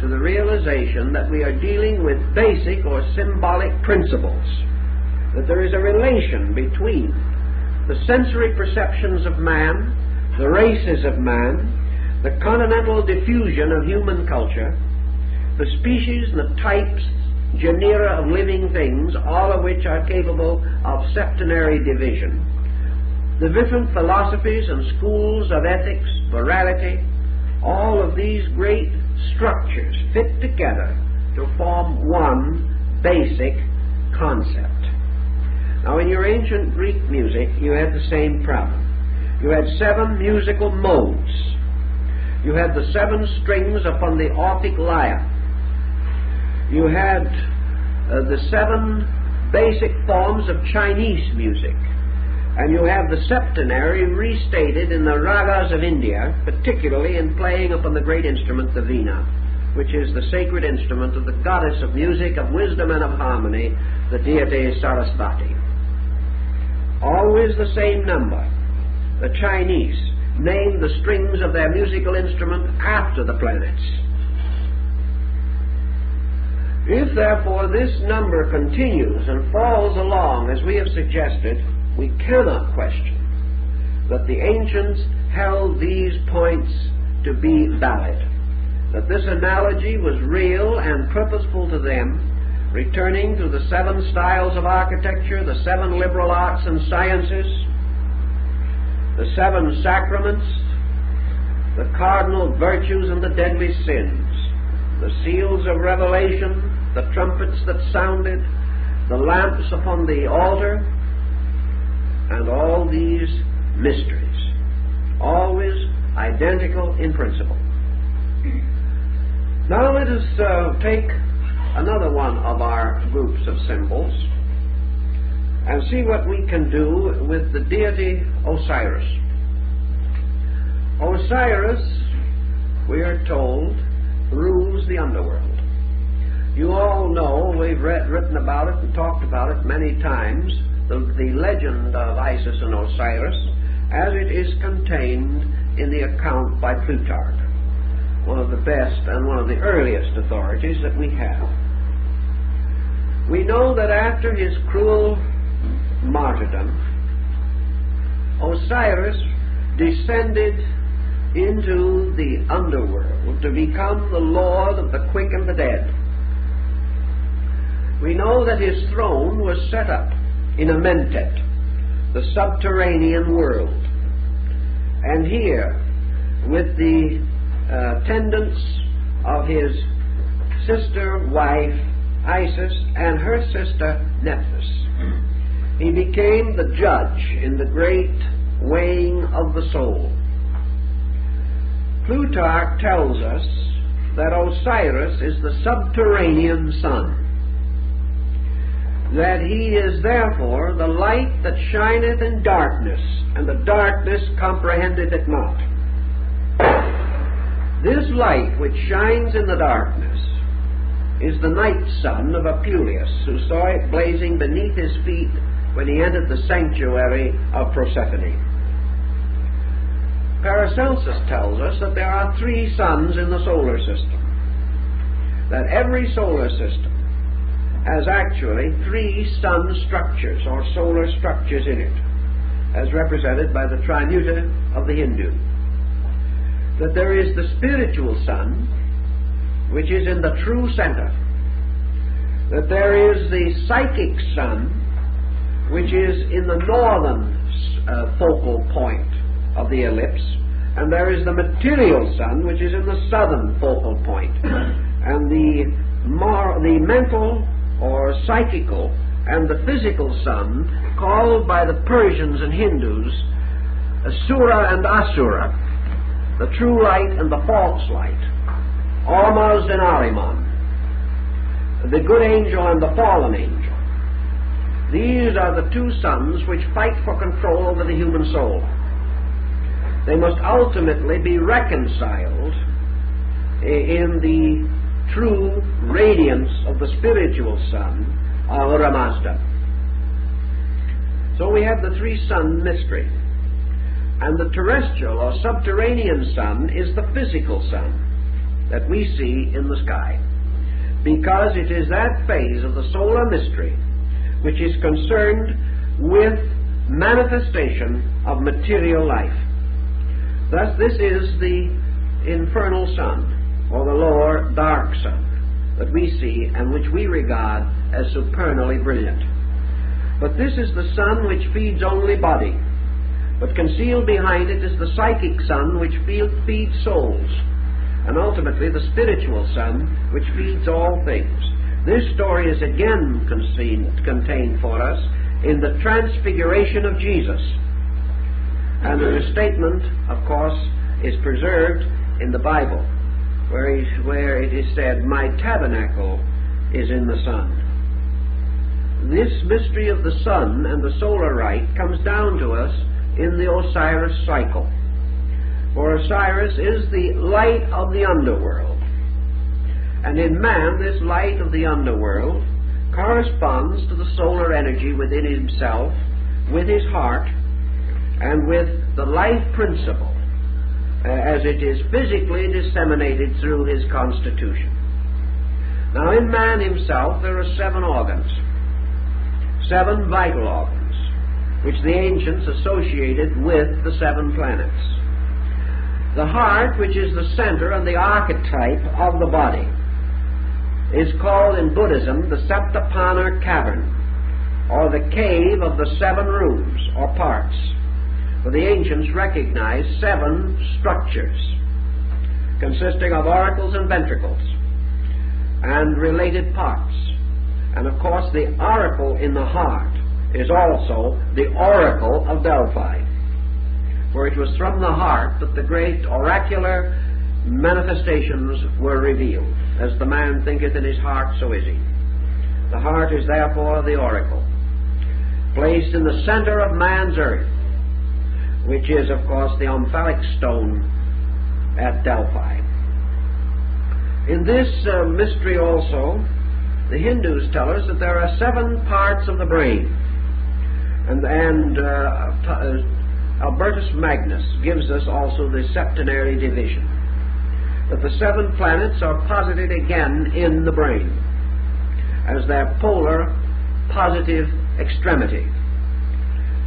to the realization that we are dealing with basic or symbolic principles, that there is a relation between the sensory perceptions of man, the races of man, the continental diffusion of human culture, the species and the types, genera of living things, all of which are capable of septenary division, the different philosophies and schools of ethics, morality, all of these great structures fit together to form one basic concept. Now, in your ancient Greek music, you had the same problem. You had 7 musical modes. You had the 7 strings upon the Orphic lyre. You had the 7 basic forms of Chinese music. And you have the septenary restated in the ragas of India, particularly in playing upon the great instrument, the veena, which is the sacred instrument of the goddess of music, of wisdom, and of harmony, the deity Sarasvati. Always the same number. The Chinese named the strings of their musical instrument after the planets. If, therefore, this number continues and falls along as we have suggested, we cannot question that the ancients held these points to be valid, that this analogy was real and purposeful to them, returning to the 7 styles of architecture, the 7 liberal arts and sciences, the 7 sacraments, the cardinal virtues and the deadly sins, the seals of revelation, the trumpets that sounded, the lamps upon the altar, and all these mysteries, always identical in principle. Now let us take another one of our groups of symbols and see what we can do with the deity Osiris. Osiris, we are told, rules the underworld. You all know, we've written about it and talked about it many times, the legend of Isis and Osiris as it is contained in the account by Plutarch, one of the best and one of the earliest authorities that we have. We know that after his cruel martyrdom, Osiris descended into the underworld to become the lord of the quick and the dead. We know that his throne was set up in Amentet, the subterranean world. And here, with the attendance of his sister, wife, Isis, and her sister Nephthys. He became the judge in the great weighing of the soul. Plutarch tells us that Osiris is the subterranean sun, that he is therefore the light that shineth in darkness, and the darkness comprehendeth it not. This light which shines in the darkness is the night sun of Apuleius, who saw it blazing beneath his feet when he entered the sanctuary of Proserpine. Paracelsus tells us that there are 3 suns in the solar system, that every solar system has actually 3 sun structures or solar structures in it, as represented by the Trimuta of the Hindu. That there is the spiritual sun, which is in the true center. That there is the psychic sun, which is in the northern focal point of the ellipse, and there is the material sun, which is in the southern focal point. And the mental or psychical and the physical sun, called by the Persians and Hindus Sura and Asura, the true light and the false light, Ormuzd and Ahriman, the good angel and the fallen angel. These are the 2 suns which fight for control over the human soul. They must ultimately be reconciled in the true radiance of the spiritual sun, Ahura Mazda. So we have the 3-sun mystery. And the terrestrial or subterranean sun is the physical sun that we see in the sky, because it is that phase of the solar mystery which is concerned with manifestation of material life. Thus this is the infernal sun, or the lower dark sun, that we see and which we regard as supernally brilliant. But this is the sun which feeds only body, but concealed behind it is the psychic sun which feeds souls, and ultimately the spiritual sun which feeds all things. This story is again contained for us in the transfiguration of Jesus, and the statement, of course, is preserved in the Bible, where it is said, "My tabernacle is in the sun." This mystery of the sun and the solar rite comes down to us in the Osiris cycle. For Osiris is the light of the underworld. And in man, this light of the underworld corresponds to the solar energy within himself, with his heart, and with the life principle, as it is physically disseminated through his constitution. Now, in man himself, there are 7 organs, 7 vital organs, which the ancients associated with the 7 planets. The heart, which is the center and the archetype of the body, is called in Buddhism the Saptapana Cavern, or the cave of the 7 rooms or parts. For the ancients recognized 7 structures consisting of auricles and ventricles and related parts. And of course the auricle in the heart is also the oracle of Delphi, for it was from the heart that the great oracular manifestations were revealed. As the man thinketh in his heart, so is he. The heart is therefore the oracle, placed in the center of man's earth, which is, of course, the omphalic stone at Delphi. In this mystery also, the Hindus tell us that there are 7 parts of the brain, and Albertus Magnus gives us also the septenary division, that the 7 planets are posited again in the brain as their polar positive extremity,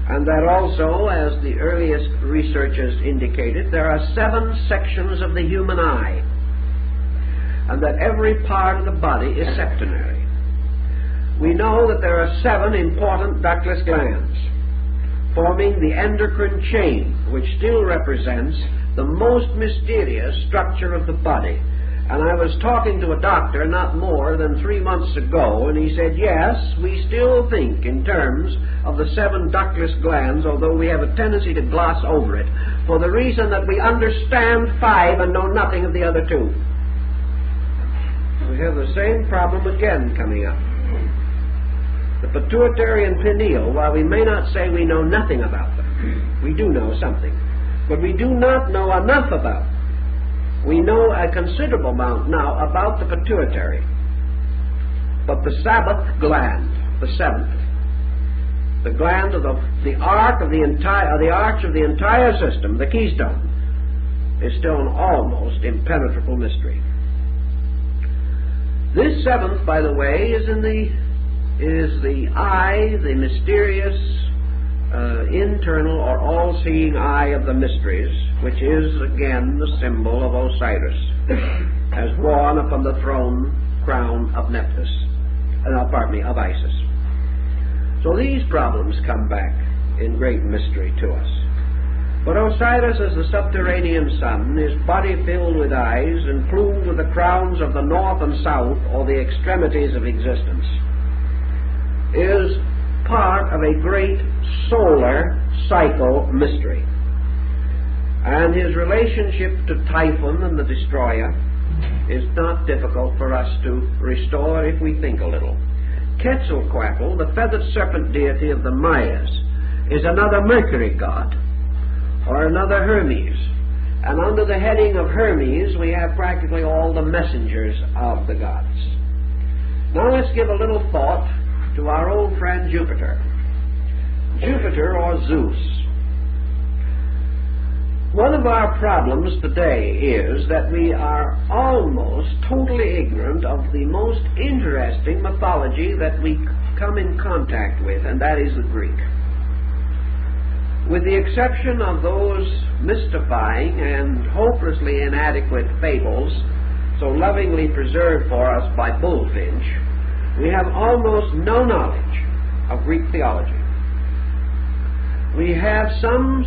and that also, as the earliest researchers indicated, there are 7 sections of the human eye, and that every part of the body is septenary. We know that there are 7 important ductless glands, forming the endocrine chain, which still represents the most mysterious structure of the body. And I was talking to a doctor not more than 3 months ago, and he said, yes, we still think in terms of the 7 ductless glands, although we have a tendency to gloss over it, for the reason that we understand 5 and know nothing of the other 2. We have the same problem again coming up. The pituitary and pineal, while we may not say we know nothing about them, we do know something, but we do not know enough about them. We know a considerable amount now about the pituitary, but the Sabbath gland, the 7th, the gland of the arch of the entire system, the keystone, is still an almost impenetrable mystery. This 7th, by the way, is the eye, the mysterious, internal or all-seeing eye of the mysteries, which is again the symbol of Osiris, as worn upon the throne crown of of Isis. So these problems come back in great mystery to us. But Osiris, as the subterranean sun, his body filled with eyes and plumed with the crowns of the north and south, or the extremities of existence, is part of a great solar cycle mystery. And his relationship to Typhon and the destroyer is not difficult for us to restore if we think a little. Quetzalcoatl, the feathered serpent deity of the Mayas, is another Mercury god, or another Hermes. And under the heading of Hermes, we have practically all the messengers of the gods. Now let's give a little thought to our old friend Jupiter. Jupiter, or Zeus. One of our problems today is that we are almost totally ignorant of the most interesting mythology that we come in contact with, and that is the Greek. With the exception of those mystifying and hopelessly inadequate fables so lovingly preserved for us by Bullfinch, we have almost no knowledge of Greek theology. We have some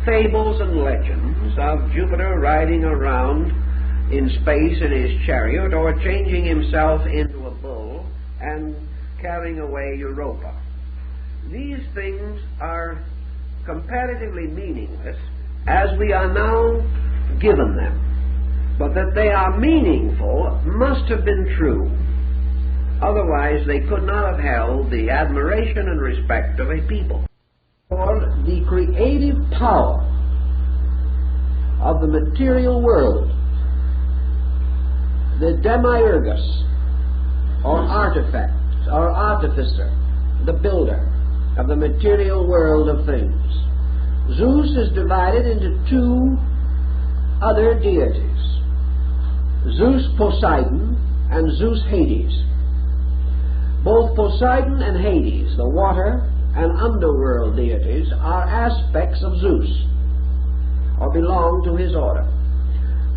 fables and legends of Jupiter riding around in space in his chariot, or changing himself into a bull and carrying away Europa. These things are comparatively meaningless as we are now given them, but that they are meaningful must have been true. Otherwise they could not have held the admiration and respect of a people. For the creative power of the material world, the demiurgus, or artifact, or artificer, the builder of the material world of things. Zeus is divided into 2 other deities, Zeus Poseidon and Zeus Hades. Both Poseidon and Hades, the water and underworld deities, are aspects of Zeus, or belong to his order.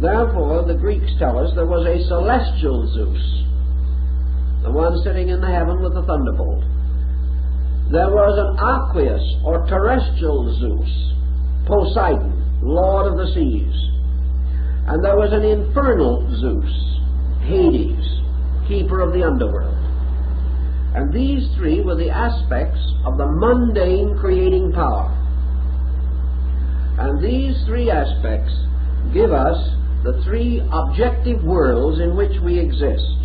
Therefore, the Greeks tell us there was a celestial Zeus, the one sitting in the heaven with the thunderbolt. There was an aqueous, or terrestrial Zeus, Poseidon, lord of the seas. And there was an infernal Zeus, Hades, keeper of the underworld. And these 3 were the aspects of the mundane creating power. And these 3 aspects give us the 3 objective worlds in which we exist.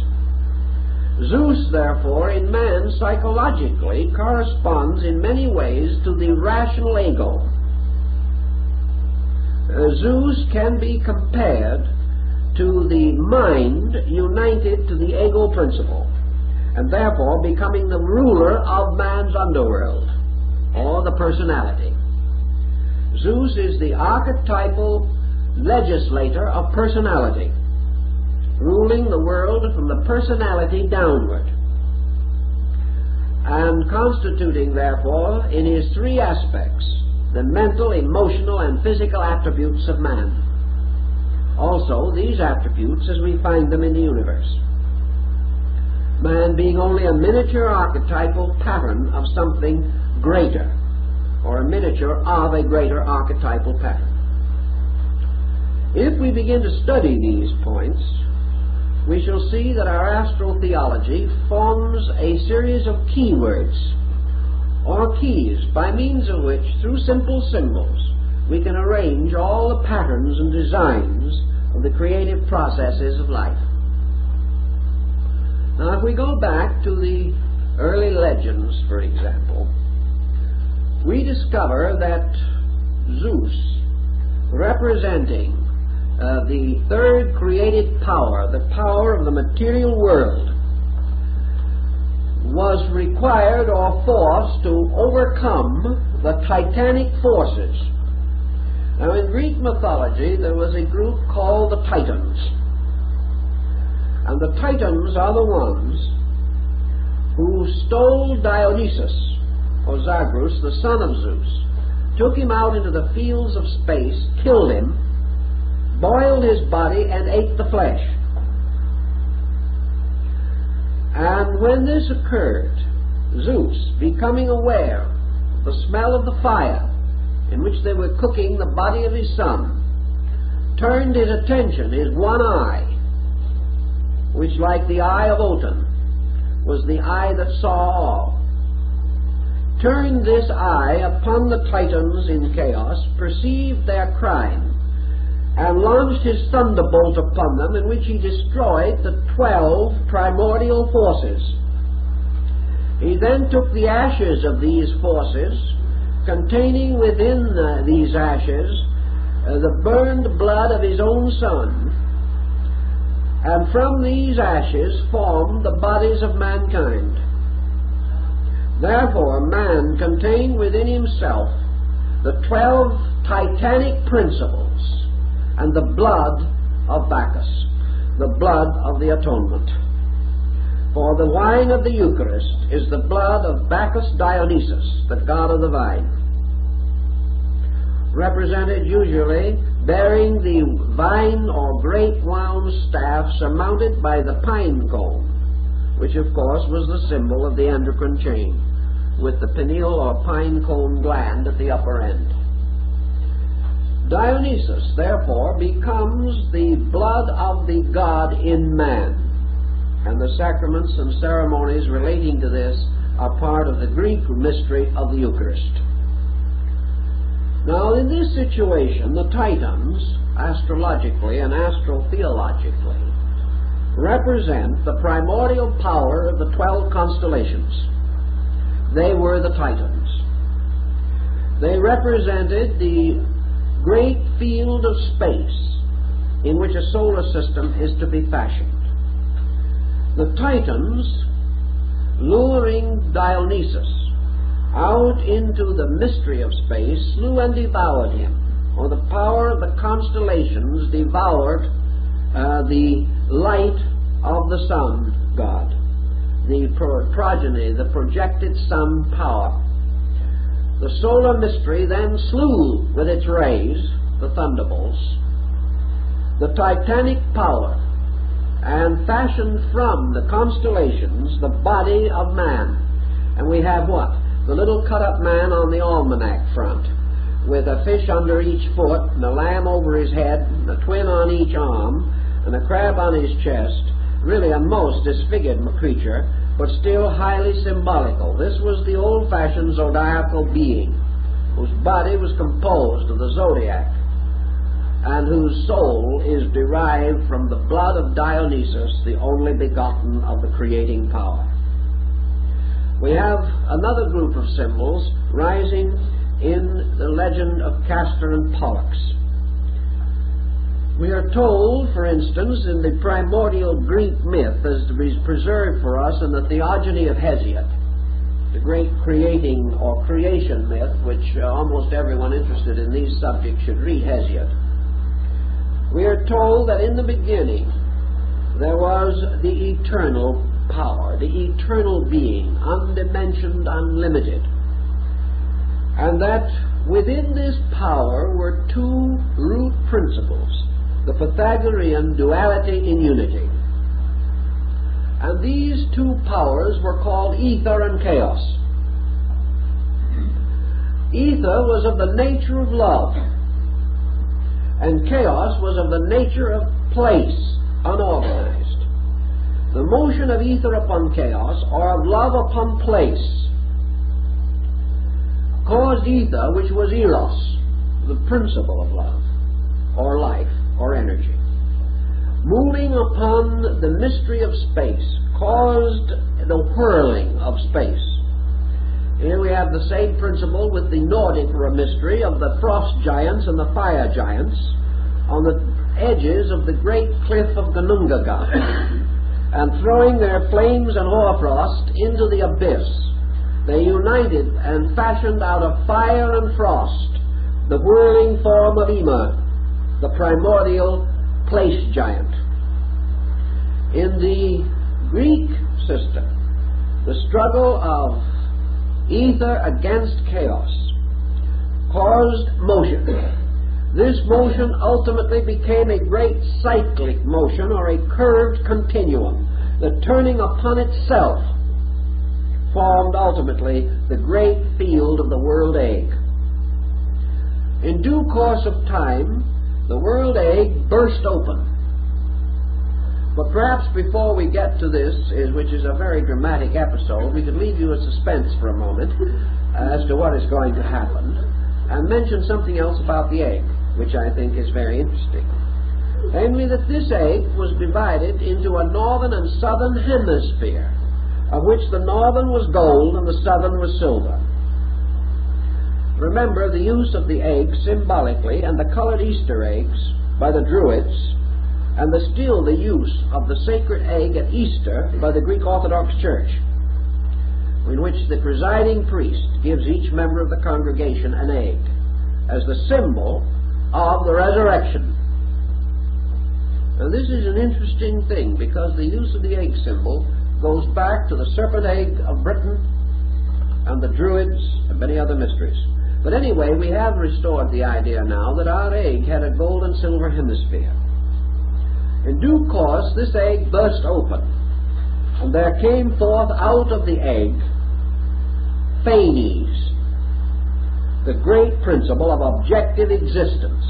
Zeus, therefore, in man psychologically corresponds in many ways to the rational ego. Zeus can be compared to the mind united to the ego principle, and therefore becoming the ruler of man's underworld, or the personality. Zeus is the archetypal legislator of personality, ruling the world from the personality downward, and constituting, therefore, in his 3 aspects, the mental, emotional, and physical attributes of man. Also, these attributes as we find them in the universe. Man being only a miniature archetypal pattern of something greater, or a miniature of a greater archetypal pattern. If we begin to study these points, we shall see that our astral theology forms a series of keywords, or keys, by means of which, through simple symbols, we can arrange all the patterns and designs of the creative processes of life. Now, if we go back to the early legends, for example, we discover that Zeus, representing the third created power, the power of the material world, was required or forced to overcome the titanic forces. Now, in Greek mythology, there was a group called the Titans. And the Titans are the ones who stole Dionysus, or Zagreus, the son of Zeus, took him out into the fields of space, killed him, boiled his body, and ate the flesh. And when this occurred, Zeus, becoming aware of the smell of the fire in which they were cooking the body of his son, turned his attention, his one eye, which, like the eye of Wotan, was the eye that saw all, turned this eye upon the Titans in chaos, perceived their crime, and launched his thunderbolt upon them, in which he destroyed the 12 primordial forces. He then took the ashes of these forces, containing within these ashes the burned blood of his own son, and from these ashes formed the bodies of mankind. Therefore, man contained within himself the 12 titanic principles and the blood of Bacchus, the blood of the atonement. For the wine of the Eucharist is the blood of Bacchus Dionysus, the god of the vine, represented usually bearing the vine or grape wound staff surmounted by the pine cone, which of course was the symbol of the endocrine chain, with the pineal or pine cone gland at the upper end. Dionysus, therefore, becomes the blood of the god in man, and the sacraments and ceremonies relating to this are part of the Greek mystery of the Eucharist. Now, in this situation, the Titans, astrologically and astrotheologically, represent the primordial power of the 12 constellations. They were the Titans. They represented the great field of space in which a solar system is to be fashioned. The Titans, luring Dionysus out into the mystery of space, slew and devoured him, or the power of the constellations devoured the light of the sun god, the progeny, the projected sun power. The solar mystery then slew with its rays, the thunderbolts, the titanic power, and fashioned from the constellations the body of man. And we have what? The little cut-up man on the almanac front, with a fish under each foot, and a lamb over his head, and a twin on each arm, and a crab on his chest. Really a most disfigured creature, but still highly symbolical. This was the old-fashioned zodiacal being, whose body was composed of the zodiac, and whose soul is derived from the blood of Dionysus, the only begotten of the creating power. We have another group of symbols rising in the legend of Castor and Pollux. We are told, for instance, in the primordial Greek myth as is preserved for us in the Theogony of Hesiod, the great creating or creation myth, which almost everyone interested in these subjects should read Hesiod. We are told that in the beginning there was the eternal power, the eternal being, undimensioned, unlimited, and that within this power were two root principles, the Pythagorean duality in unity. And these two powers were called ether and chaos. Ether was of the nature of love, and chaos was of the nature of place, unorganized. motion of ether upon chaos, or of love upon place, caused ether, which was eros, the principle of love, or life, or energy, moving upon the mystery of space, caused the whirling of space. Here we have the same principle with the Nordic mystery of the frost giants and the fire giants on the edges of the great cliff of Ginnungagap, and throwing their flames and hoarfrost into the abyss, they united and fashioned out of fire and frost the whirling form of Ymir, the primordial place giant. In the Greek system, the struggle of ether against chaos caused motion. This motion ultimately became a great cyclic motion, or a curved continuum, that turning upon itself formed ultimately the great field of the world egg. In due course of time, the world egg burst open. But perhaps before we get to this, which is a very dramatic episode, we could leave you in suspense for a moment as to what is going to happen, and mention something else about the egg, which I think is very interesting. Namely, that this egg was divided into a northern and southern hemisphere, of which the northern was gold and the southern was silver. Remember the use of the egg symbolically, and the colored Easter eggs by the Druids, and still the use of the sacred egg at Easter by the Greek Orthodox Church, in which the presiding priest gives each member of the congregation an egg as the symbol of the resurrection. Now this is an interesting thing, because the use of the egg symbol goes back to the serpent egg of Britain and the Druids and many other mysteries. But anyway, we have restored the idea now that our egg had a gold and silver hemisphere. In due course, this egg burst open, and there came forth out of the egg Phanes, the great principle of objective existence.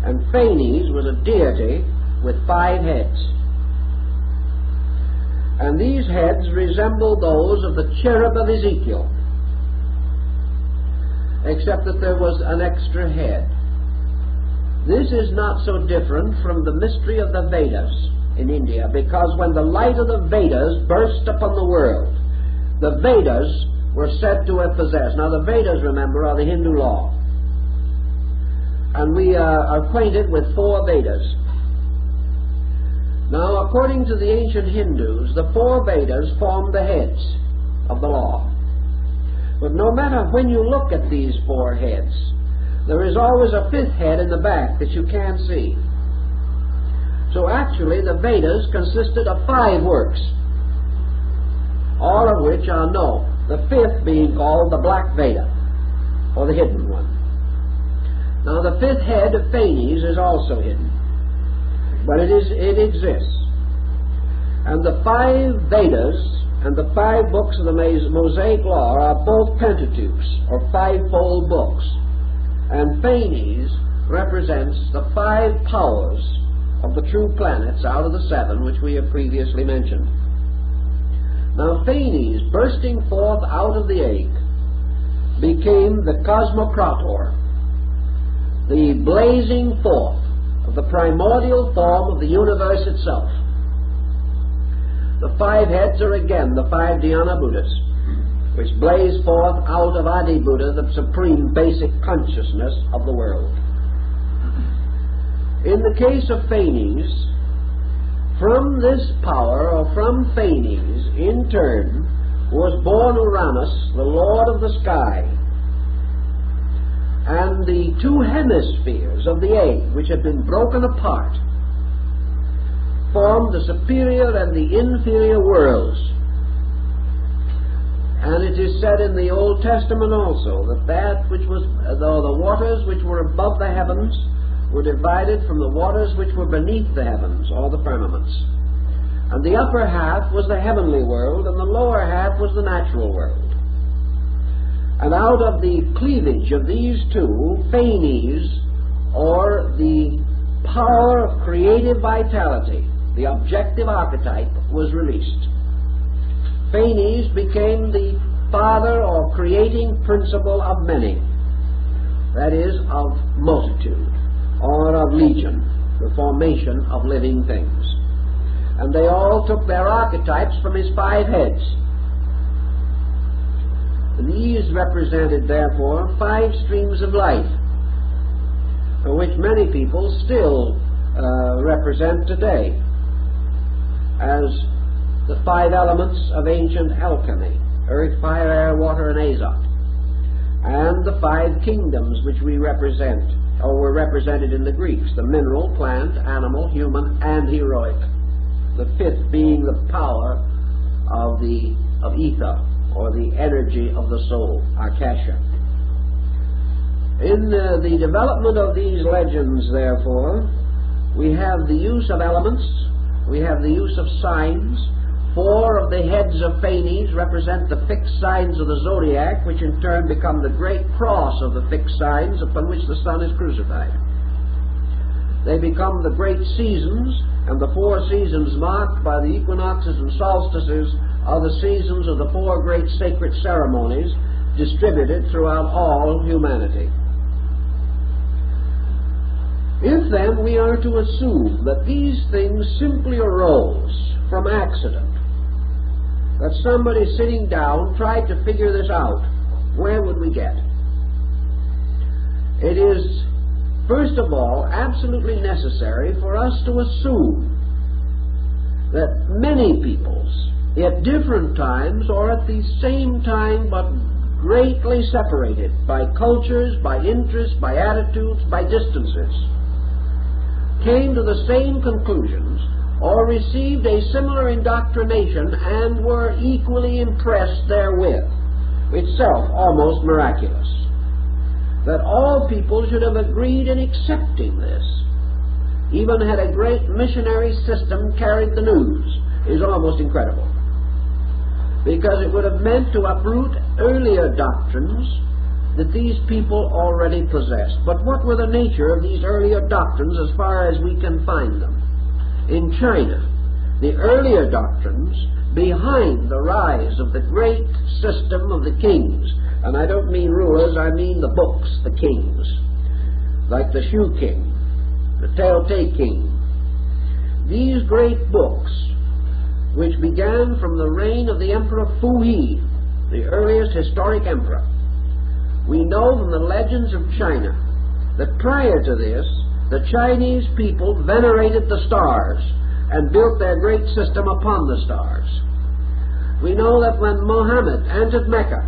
And Phanes was a deity with 5 heads. And these heads resembled those of the cherub of Ezekiel, except that there was an extra head. This is not so different from the mystery of the Vedas in India, because when the light of the Vedas burst upon the world, the Vedas were said to have possessed. Now the Vedas, remember, are the Hindu law. And we are acquainted with 4 Vedas. Now, according to the ancient Hindus, the 4 Vedas form the heads of the law. But no matter when you look at these 4 heads, there is always a 5th head in the back that you can't see. So actually the Vedas consisted of 5 works, all of which are known, the 5th being called the Black Veda, or the hidden one. Now the 5th head of Phanes is also hidden, but it exists. And the 5 Vedas and the 5 books of the Mosaic Law are both Pentateuchs, or 5-fold books. And Phanes represents the 5 powers of the true planets out of the 7 which we have previously mentioned. Now Phanes, bursting forth out of the egg, became the Cosmocrator, the blazing forth of the primordial form of the universe itself. The 5 heads are again the 5 Dhyana Buddhas, which blaze forth out of Adi Buddha, the supreme basic consciousness of the world. In the case of Phanes, from this power, or from Phanes, in turn, was born Uranus, the lord of the sky. And the 2 hemispheres of the egg, which had been broken apart, formed the superior and the inferior worlds. And it is said in the Old Testament also that which was, though the waters which were above the heavens were divided from the waters which were beneath the heavens, or the firmaments. And the upper half was the heavenly world, and the lower half was the natural world. And out of the cleavage of these 2, Phanes, or the power of creative vitality, the objective archetype, was released. Phanes became the father or creating principle of many, that is, of multitude, or of legion, the formation of living things. And they all took their archetypes from his 5 heads. These represented, therefore, 5 streams of life, which many people still represent today as the 5 elements of ancient alchemy: earth, fire, air, water, and azote, and the 5 kingdoms which we represent, or were represented in the Greeks: the mineral, plant, animal, human, and heroic. The 5th being the power of ether, or the energy of the soul, Akasha. In the development of these legends, therefore, we have the use of elements, we have the use of signs. 4 of the heads of Phanes represent the fixed signs of the zodiac, which in turn become the great cross of the fixed signs upon which the sun is crucified. They become the great seasons, and the 4 seasons marked by the equinoxes and solstices are the seasons of the 4 great sacred ceremonies distributed throughout all humanity. If then we are to assume that these things simply arose from accident, that somebody sitting down tried to figure this out, where would we get? It is, first of all, absolutely necessary for us to assume that many peoples, at different times or at the same time but greatly separated by cultures, by interests, by attitudes, by distances, came to the same conclusions or received a similar indoctrination and were equally impressed therewith, itself almost miraculous. That all people should have agreed in accepting this, even had a great missionary system carried the news, is almost incredible. Because it would have meant to uproot earlier doctrines that these people already possessed. But what were the nature of these earlier doctrines as far as we can find them? In China, the earlier doctrines behind the rise of the great system of the kings, and I don't mean rulers, I mean the books, the kings, like the Shu King, the Tao-Te King. These great books, which began from the reign of the Emperor Fu He, the earliest historic emperor, we know from the legends of China that prior to this, the Chinese people venerated the stars and built their great system upon the stars. We know that when Muhammad entered Mecca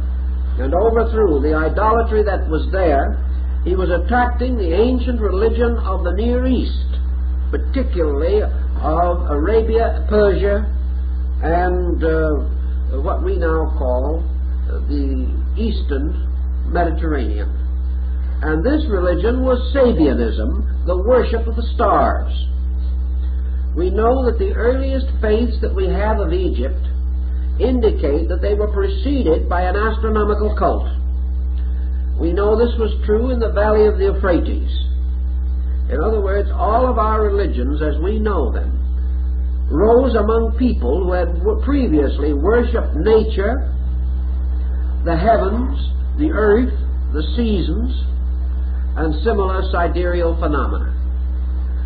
and overthrew the idolatry that was there, he was attracting the ancient religion of the Near East, particularly of Arabia, Persia, and what we now call the Eastern Mediterranean. And this religion was Sabianism, the worship of the stars. We know that the earliest faiths that we have of Egypt indicate that they were preceded by an astronomical cult. We know this was true in the valley of the Euphrates. In other words, all of our religions as we know them rose among people who had previously worshipped nature, the heavens, the earth, the seasons, and similar sidereal phenomena.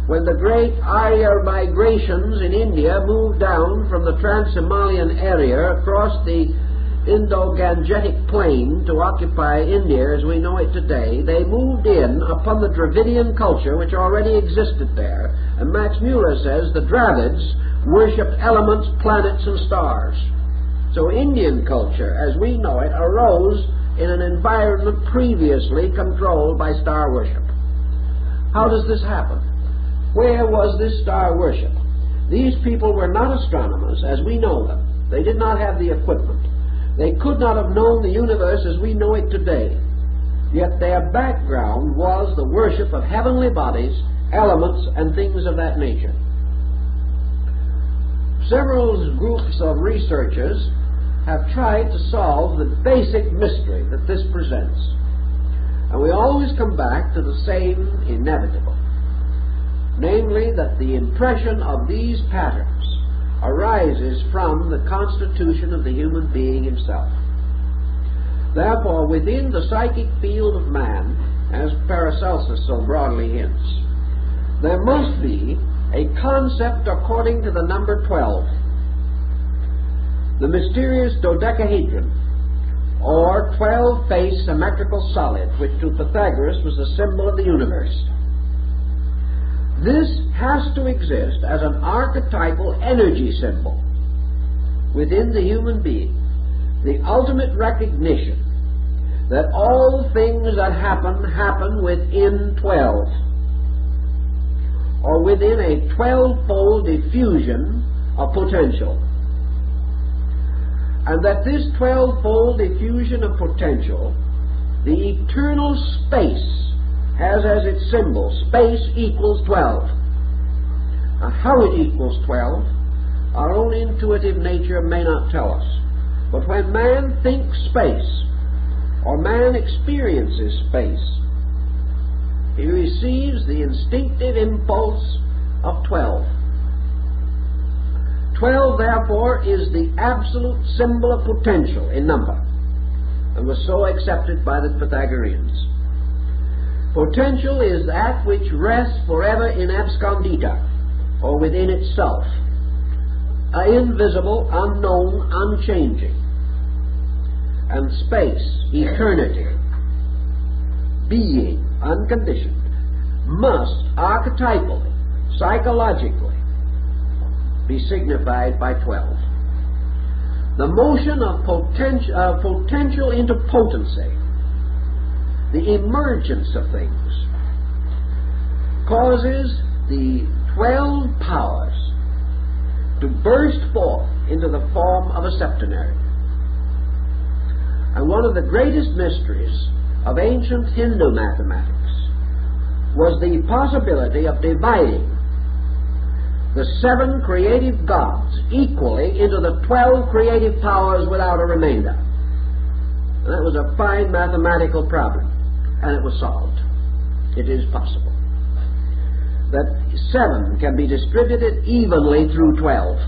When the great Arya migrations in India moved down from the Trans-Himalayan area across the Indo-Gangetic plain to occupy India as we know it today, they moved in upon the Dravidian culture which already existed there. And Max Muller says the Dravids worshipped elements, planets, and stars. So Indian culture, as we know it, arose in an environment previously controlled by star worship. How does this happen? Where was this star worship? These people were not astronomers as we know them. They did not have the equipment. They could not have known the universe as we know it today. Yet their background was the worship of heavenly bodies, elements, and things of that nature. Several groups of researchers have tried to solve the basic mystery that this presents. And we always come back to the same inevitable. namely that the impression of these patterns arises from the constitution of the human being himself. Therefore, within the psychic field of man, as Paracelsus so broadly hints, there must be a concept according to the number 12, the mysterious dodecahedron, or 12-faced symmetrical solid, which to Pythagoras was the symbol of the universe. This has to exist as an archetypal energy symbol within the human being, the ultimate recognition that all things that happen within 12, or within a 12-fold diffusion of potential. And that this 12-fold diffusion of potential, the eternal space, has as its symbol, space equals 12. Now, how it equals 12, our own intuitive nature may not tell us. But when man thinks space, or man experiences space, he receives the instinctive impulse of 12. 12, therefore, is the absolute symbol of potential in number, and was so accepted by the Pythagoreans. Potential is that which rests forever in abscondita, or within itself, invisible, unknown, unchanging. And space, eternity, being, unconditioned, must archetypally, psychologically, be signified by 12. The motion of potential into potency, the emergence of things, causes the 12 powers to burst forth into the form of a septenary. And one of the greatest mysteries of ancient Hindu mathematics was the possibility of dividing the 7 creative gods equally into the 12 creative powers without a remainder. And that was a fine mathematical problem, and it was solved. It is possible that 7 can be distributed evenly through 12,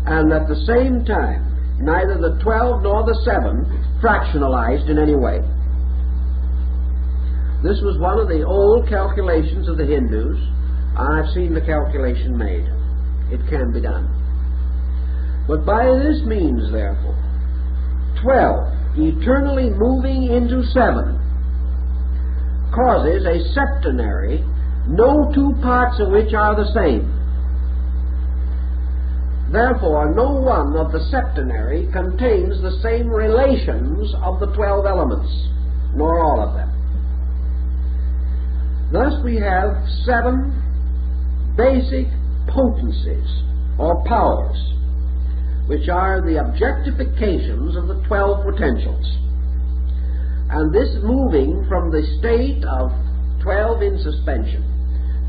and at the same time neither the 12 nor the 7 fractionalized in any way. This was one of the old calculations of the Hindus. I've seen the calculation made. It can be done. But by this means, therefore, 12 eternally moving into 7 causes a septenary, no two parts of which are the same. Therefore, no one of the septenary contains the same relations of the 12 elements, nor all of them. Thus we have 7 basic potencies, or powers, which are the objectifications of the 12 potentials. And this moving from the state of 12 in suspension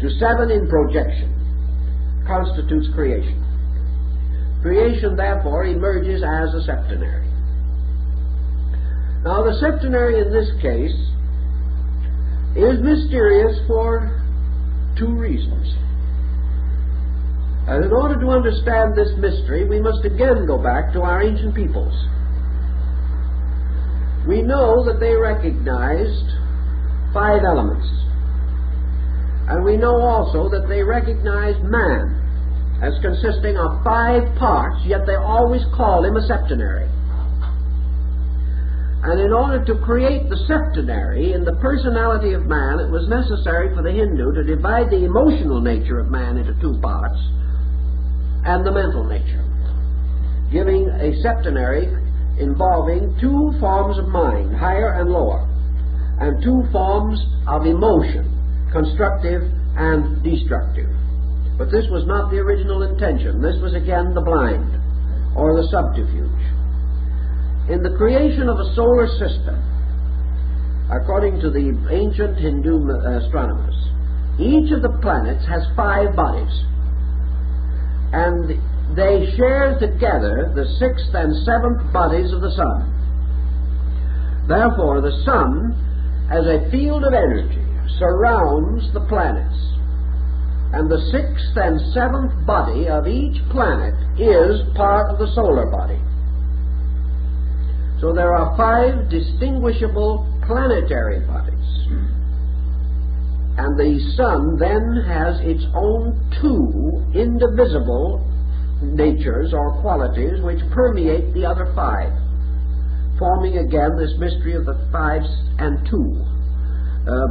to 7 in projection constitutes creation. Creation, therefore, emerges as a septenary. Now, the septenary in this case is mysterious for 2 reasons. And in order to understand this mystery, we must again go back to our ancient peoples. We know that they recognized 5 elements. And we know also that they recognized man as consisting of 5 parts, yet they always called him a septenary. And in order to create the septenary in the personality of man, it was necessary for the Hindu to divide the emotional nature of man into 2 parts, and the mental nature, giving a septenary involving 2 forms of mind, higher and lower, and 2 forms of emotion, constructive and destructive. But this was not the original intention. This was again the blind, or the subterfuge. In the creation of a solar system, according to the ancient Hindu astronomers, each of the planets has 5 bodies, and they share together the 6th and 7th bodies of the sun. Therefore, the sun, as a field of energy, surrounds the planets, and the sixth and seventh body of each planet is part of the solar body. So there are 5 distinguishable planetary bodies. And the sun then has its own 2 indivisible natures or qualities which permeate the other 5, forming again this mystery of the 5 and 2.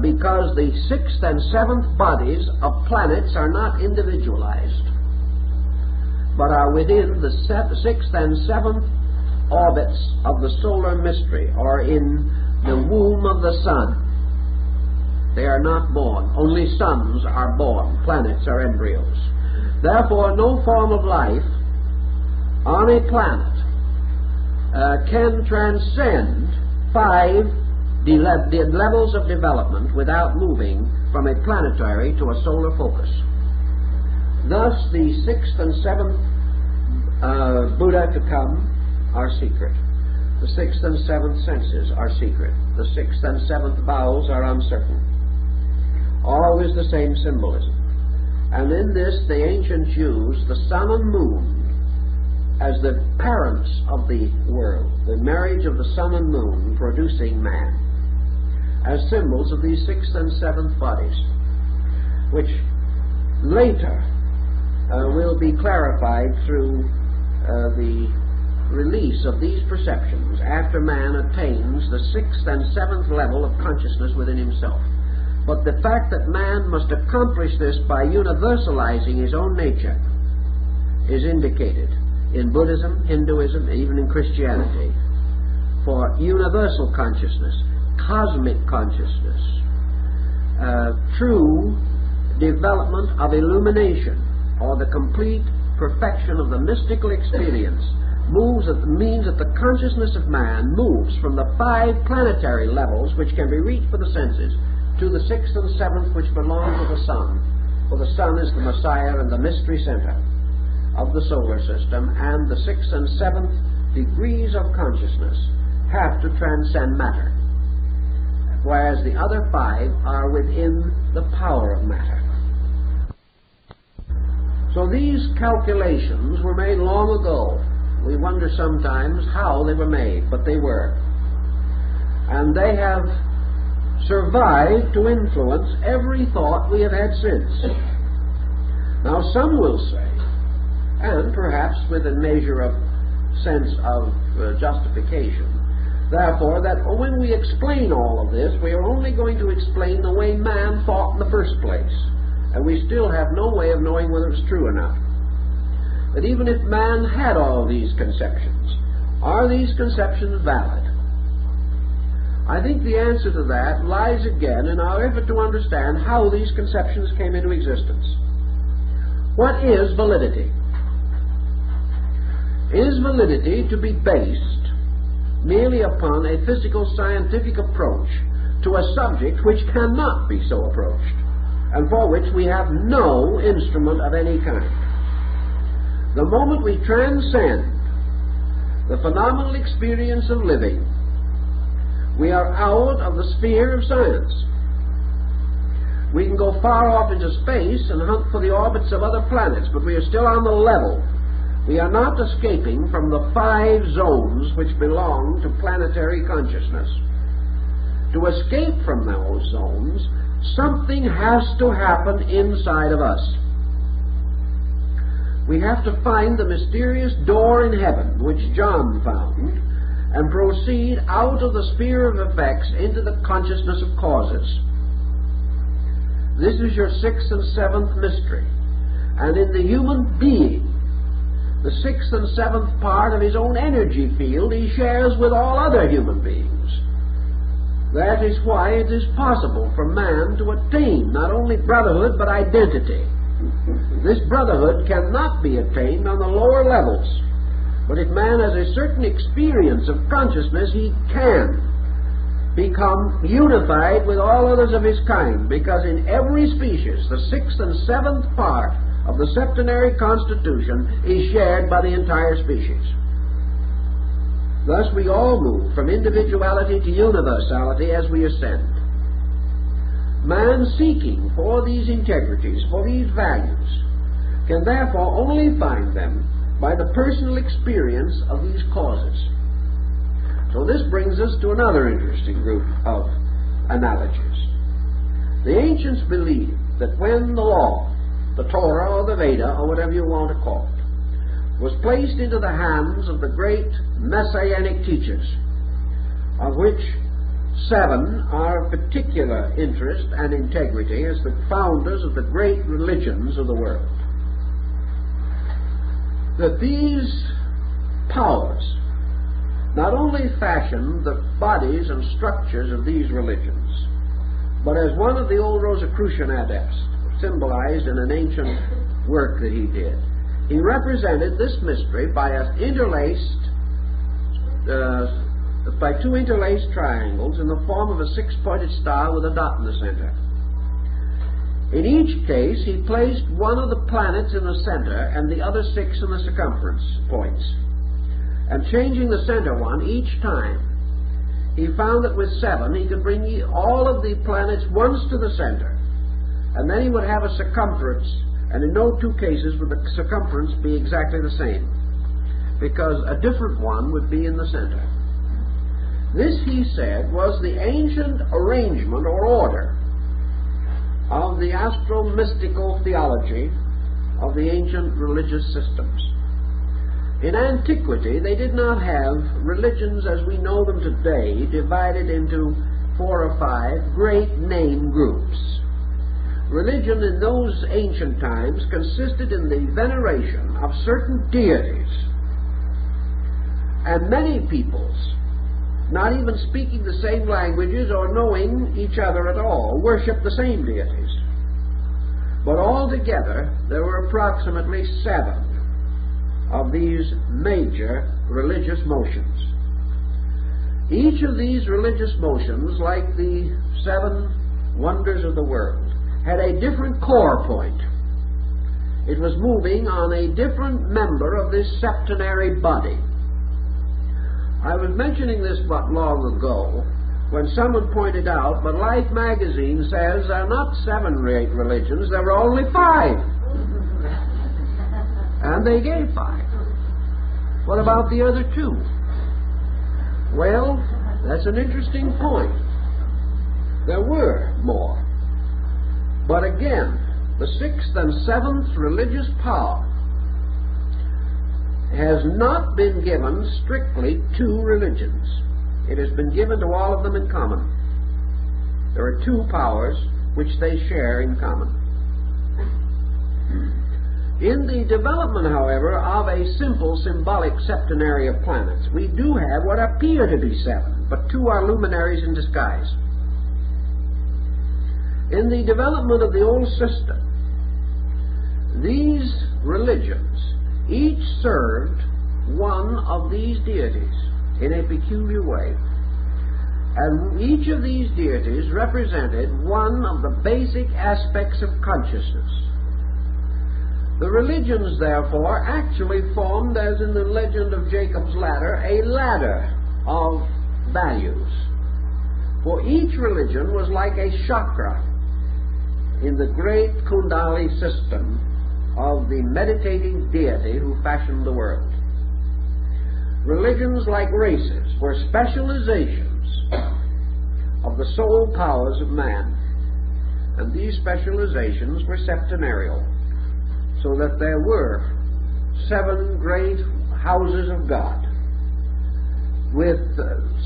Because the 6th and 7th bodies of planets are not individualized, but are within the 6th and 7th orbits of the solar mystery, or in the womb of the sun. They are not born. Only suns are born. Planets are embryos. Therefore, no form of life on a planet can transcend 5 levels of development without moving from a planetary to a solar focus. Thus, the 6th and 7th Buddha to come are secret. The 6th and 7th senses are secret. The 6th and 7th vowels are uncertain. Always the same symbolism. And in this, the ancients used the sun and moon as the parents of the world, the marriage of the sun and moon producing man, as symbols of these 6th and 7th bodies, which later will be clarified through the release of these perceptions after man attains the 6th and 7th level of consciousness within himself. But the fact that man must accomplish this by universalizing his own nature is indicated in Buddhism, Hinduism, even in Christianity, for universal consciousness, cosmic consciousness, true development of illumination, or the complete perfection of the mystical experience, means that the consciousness of man moves from the 5 planetary levels which can be reached for the senses to the 6th and 7th which belong to the sun. For the sun is the Messiah and the mystery center of the solar system, and the 6th and 7th degrees of consciousness have to transcend matter, whereas the other 5 are within the power of matter. So these calculations were made long ago. We wonder sometimes how they were made, but they were. And they have survived to influence every thought we have had since. Now some will say, and perhaps with a measure of sense of justification, therefore, that when we explain all of this, we are only going to explain the way man thought in the first place, and we still have no way of knowing whether it's true or not. That even if man had all these conceptions, are these conceptions valid? I think the answer to that lies again in our effort to understand how these conceptions came into existence. What is validity? Is validity to be based merely upon a physical scientific approach to a subject which cannot be so approached, and for which we have no instrument of any kind? The moment we transcend the phenomenal experience of living, we are out of the sphere of science. We can go far off into space and hunt for the orbits of other planets, but we are still on the level. We are not escaping from the 5 zones which belong to planetary consciousness. To escape from those zones, something has to happen inside of us. We have to find the mysterious door in heaven, which John found, and proceed out of the sphere of effects into the consciousness of causes. This is your 6th and 7th mystery. And in the human being, the 6th and 7th part of his own energy field he shares with all other human beings. That is why it is possible for man to attain not only brotherhood but identity. This brotherhood cannot be attained on the lower levels, but if man has a certain experience of consciousness, he can become unified with all others of his kind, because in every species the 6th and 7th part of the septenary constitution is shared by the entire species. Thus we all move from individuality to universality as we ascend. Man seeking for these integrities, for these values, can therefore only find them by the personal experience of these causes. So this brings us to another interesting group of analogies. The ancients believed that when the law, the Torah or the Veda, or whatever you want to call it, was placed into the hands of the great messianic teachers, of which 7 are of particular interest and integrity as the founders of the great religions of the world, that these powers not only fashioned the bodies and structures of these religions, but as one of the old Rosicrucian adepts symbolized in an ancient work that he did, he represented this mystery by by 2 interlaced triangles in the form of a 6-pointed star with a dot in the center. In each case, he placed one of the planets in the center and the other 6 in the circumference points. And changing the center one each time, he found that with 7 he could bring all of the planets once to the center. And then he would have a circumference, and in no 2 cases would the circumference be exactly the same, because a different one would be in the center. This, he said, was the ancient arrangement or order of the astro-mystical theology of the ancient religious systems. In antiquity, they did not have religions as we know them today divided into 4 or 5 great name groups. Religion in those ancient times consisted in the veneration of certain deities, and many peoples, not even speaking the same languages or knowing each other at all, worship the same deities. But altogether, there were approximately 7 of these major religious motions. Each of these religious motions, like the 7 wonders of the world, had a different core point. It was moving on a different member of this septenary body. I was mentioning this but long ago when someone pointed out, but Life magazine says there are not 7 great religions, there were only 5. And they gave 5. What about the other 2? Well, that's an interesting point. There were more. But again, the 6th and 7th religious power has not been given strictly to religions. It has been given to all of them in common. There are 2 powers which they share in common. In the development, however, of a simple symbolic septenary of planets, we do have what appear to be 7, but 2 are luminaries in disguise. In the development of the old system, these religions each served one of these deities in a peculiar way. And each of these deities represented one of the basic aspects of consciousness. The religions, therefore, actually formed, as in the legend of Jacob's ladder, a ladder of values. For each religion was like a chakra in the great Kundali system of the meditating deity who fashioned the world. Religions, like races, were specializations of the soul powers of man, and these specializations were septenarial, so that there were 7 great houses of God with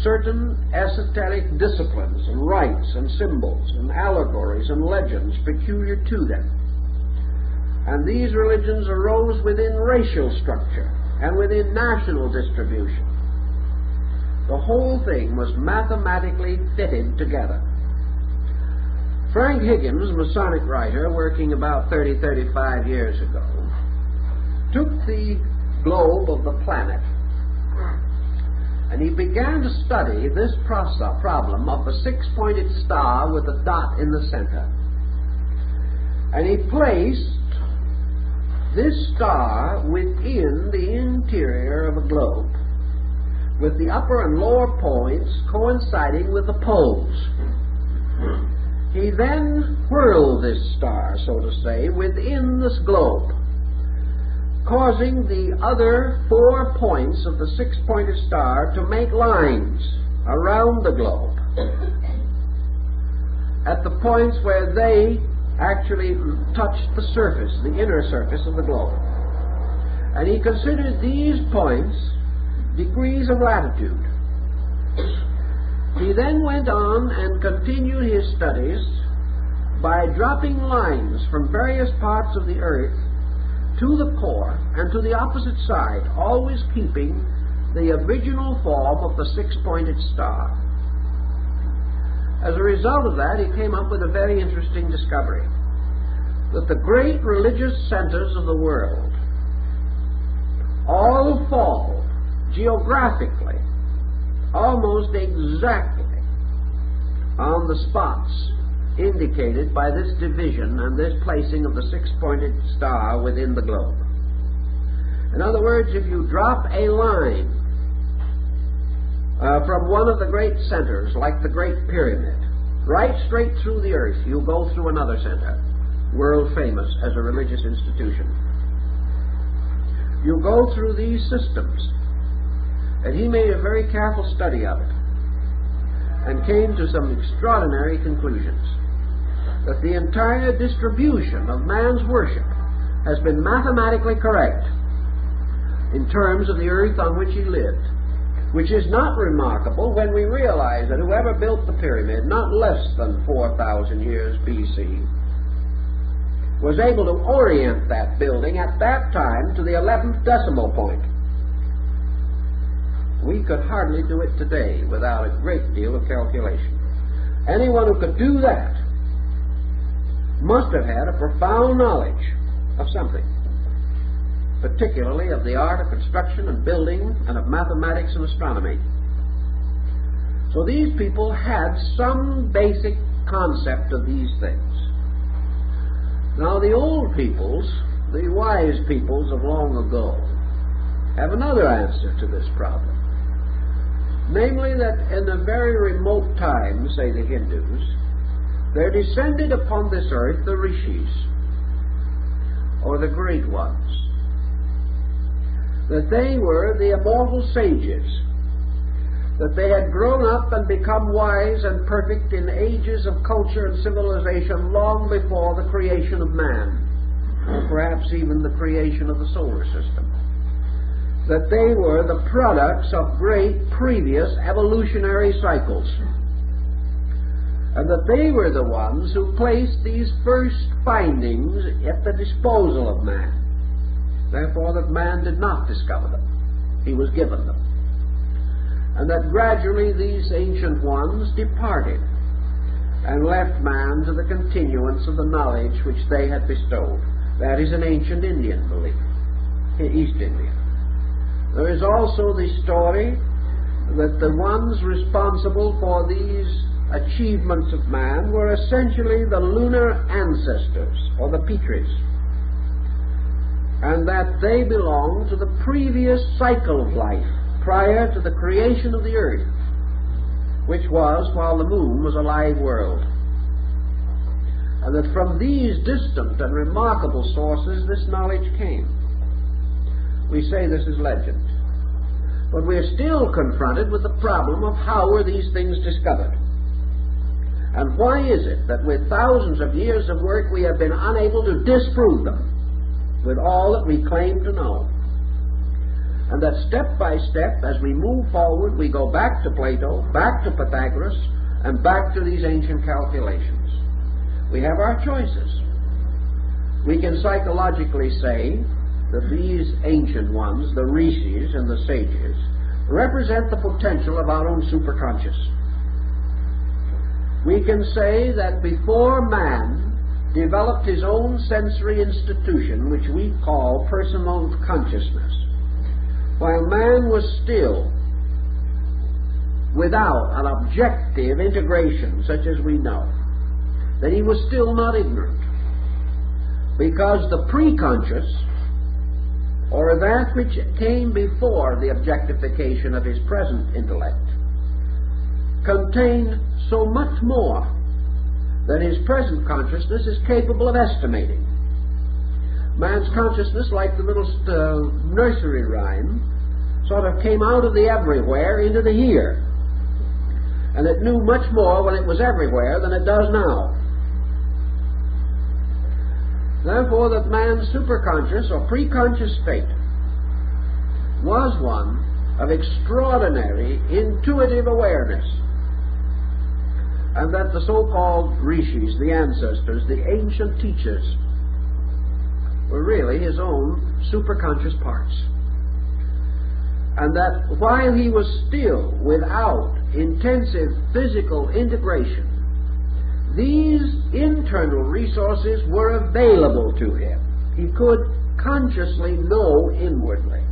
certain esoteric disciplines and rites and symbols and allegories and legends peculiar to them. And these religions arose within racial structure and within national distribution. The whole thing was mathematically fitted together. Frank Higgins, Masonic writer, working about 35 years ago, took the globe of the planet and he began to study this problem of the 6-pointed star with a dot in the center. And he placed this star within the interior of a globe, with the upper and lower points coinciding with the poles. He then whirled this star, so to say, within this globe, causing the other 4 points of the six-pointed star to make lines around the globe at the points where they actually touched the surface, the inner surface of the globe. And he considered these points degrees of latitude. He then went on and continued his studies by dropping lines from various parts of the earth to the core and to the opposite side, always keeping the original form of the six-pointed star. As a result of that, he came up with a very interesting discovery, that the great religious centers of the world all fall geographically almost exactly on the spots indicated by this division and this placing of the six-pointed star within the globe. In other words, if you drop a line from one of the great centers, like the Great Pyramid, right straight through the earth, you'll go through another center, world famous as a religious institution. You go through these systems, and he made a very careful study of it and came to some extraordinary conclusions, that the entire distribution of man's worship has been mathematically correct in terms of the earth on which he lived, which is not remarkable when we realize that whoever built the pyramid not less than 4,000 years BC was able to orient that building at that time to the 11th decimal point. We could hardly do it today without a great deal of calculation. Anyone who could do that must have had a profound knowledge of something, particularly of the art of construction and building and of mathematics and astronomy. So these people had some basic concept of these things. Now the old peoples, the wise peoples of long ago, have another answer to this problem. Namely that in a very remote time, say the Hindus, there descended upon this earth the rishis, or the great ones. That they were the immortal sages, that they had grown up and become wise and perfect in ages of culture and civilization long before the creation of man, or perhaps even the creation of the solar system. That they were the products of great previous evolutionary cycles, and that they were the ones who placed these first findings at the disposal of man. Therefore that man did not discover them, he was given them. And that gradually these ancient ones departed and left man to the continuance of the knowledge which they had bestowed. That is an ancient Indian belief, in East India. There is also the story that the ones responsible for these achievements of man were essentially the lunar ancestors, or the Pitris, and that they belonged to the previous cycle of life prior to the creation of the earth, which was while the moon was a live world. And that from these distant and remarkable sources this knowledge came. We say this is legend, but we are still confronted with the problem of how were these things discovered. And why is it that with thousands of years of work we have been unable to disprove them with all that we claim to know? And that step by step, as we move forward, we go back to Plato, back to Pythagoras, and back to these ancient calculations. We have our choices. We can psychologically say that these ancient ones, the rishis and the sages, represent the potential of our own superconscious. We can say that before man developed his own sensory institution, which we call personal consciousness, while man was still without an objective integration such as we know, that he was still not ignorant, because the preconscious, or that which came before the objectification of his present intellect, contained so much more that his present consciousness is capable of estimating. Man's consciousness, like the little nursery rhyme, sort of came out of the everywhere into the here. And it knew much more when it was everywhere than it does now. Therefore, that man's superconscious or preconscious state was one of extraordinary intuitive awareness, and that the so-called rishis, the ancestors, the ancient teachers, were really his own superconscious parts. And that while he was still without intensive physical integration, these internal resources were available to him. He could consciously know inwardly,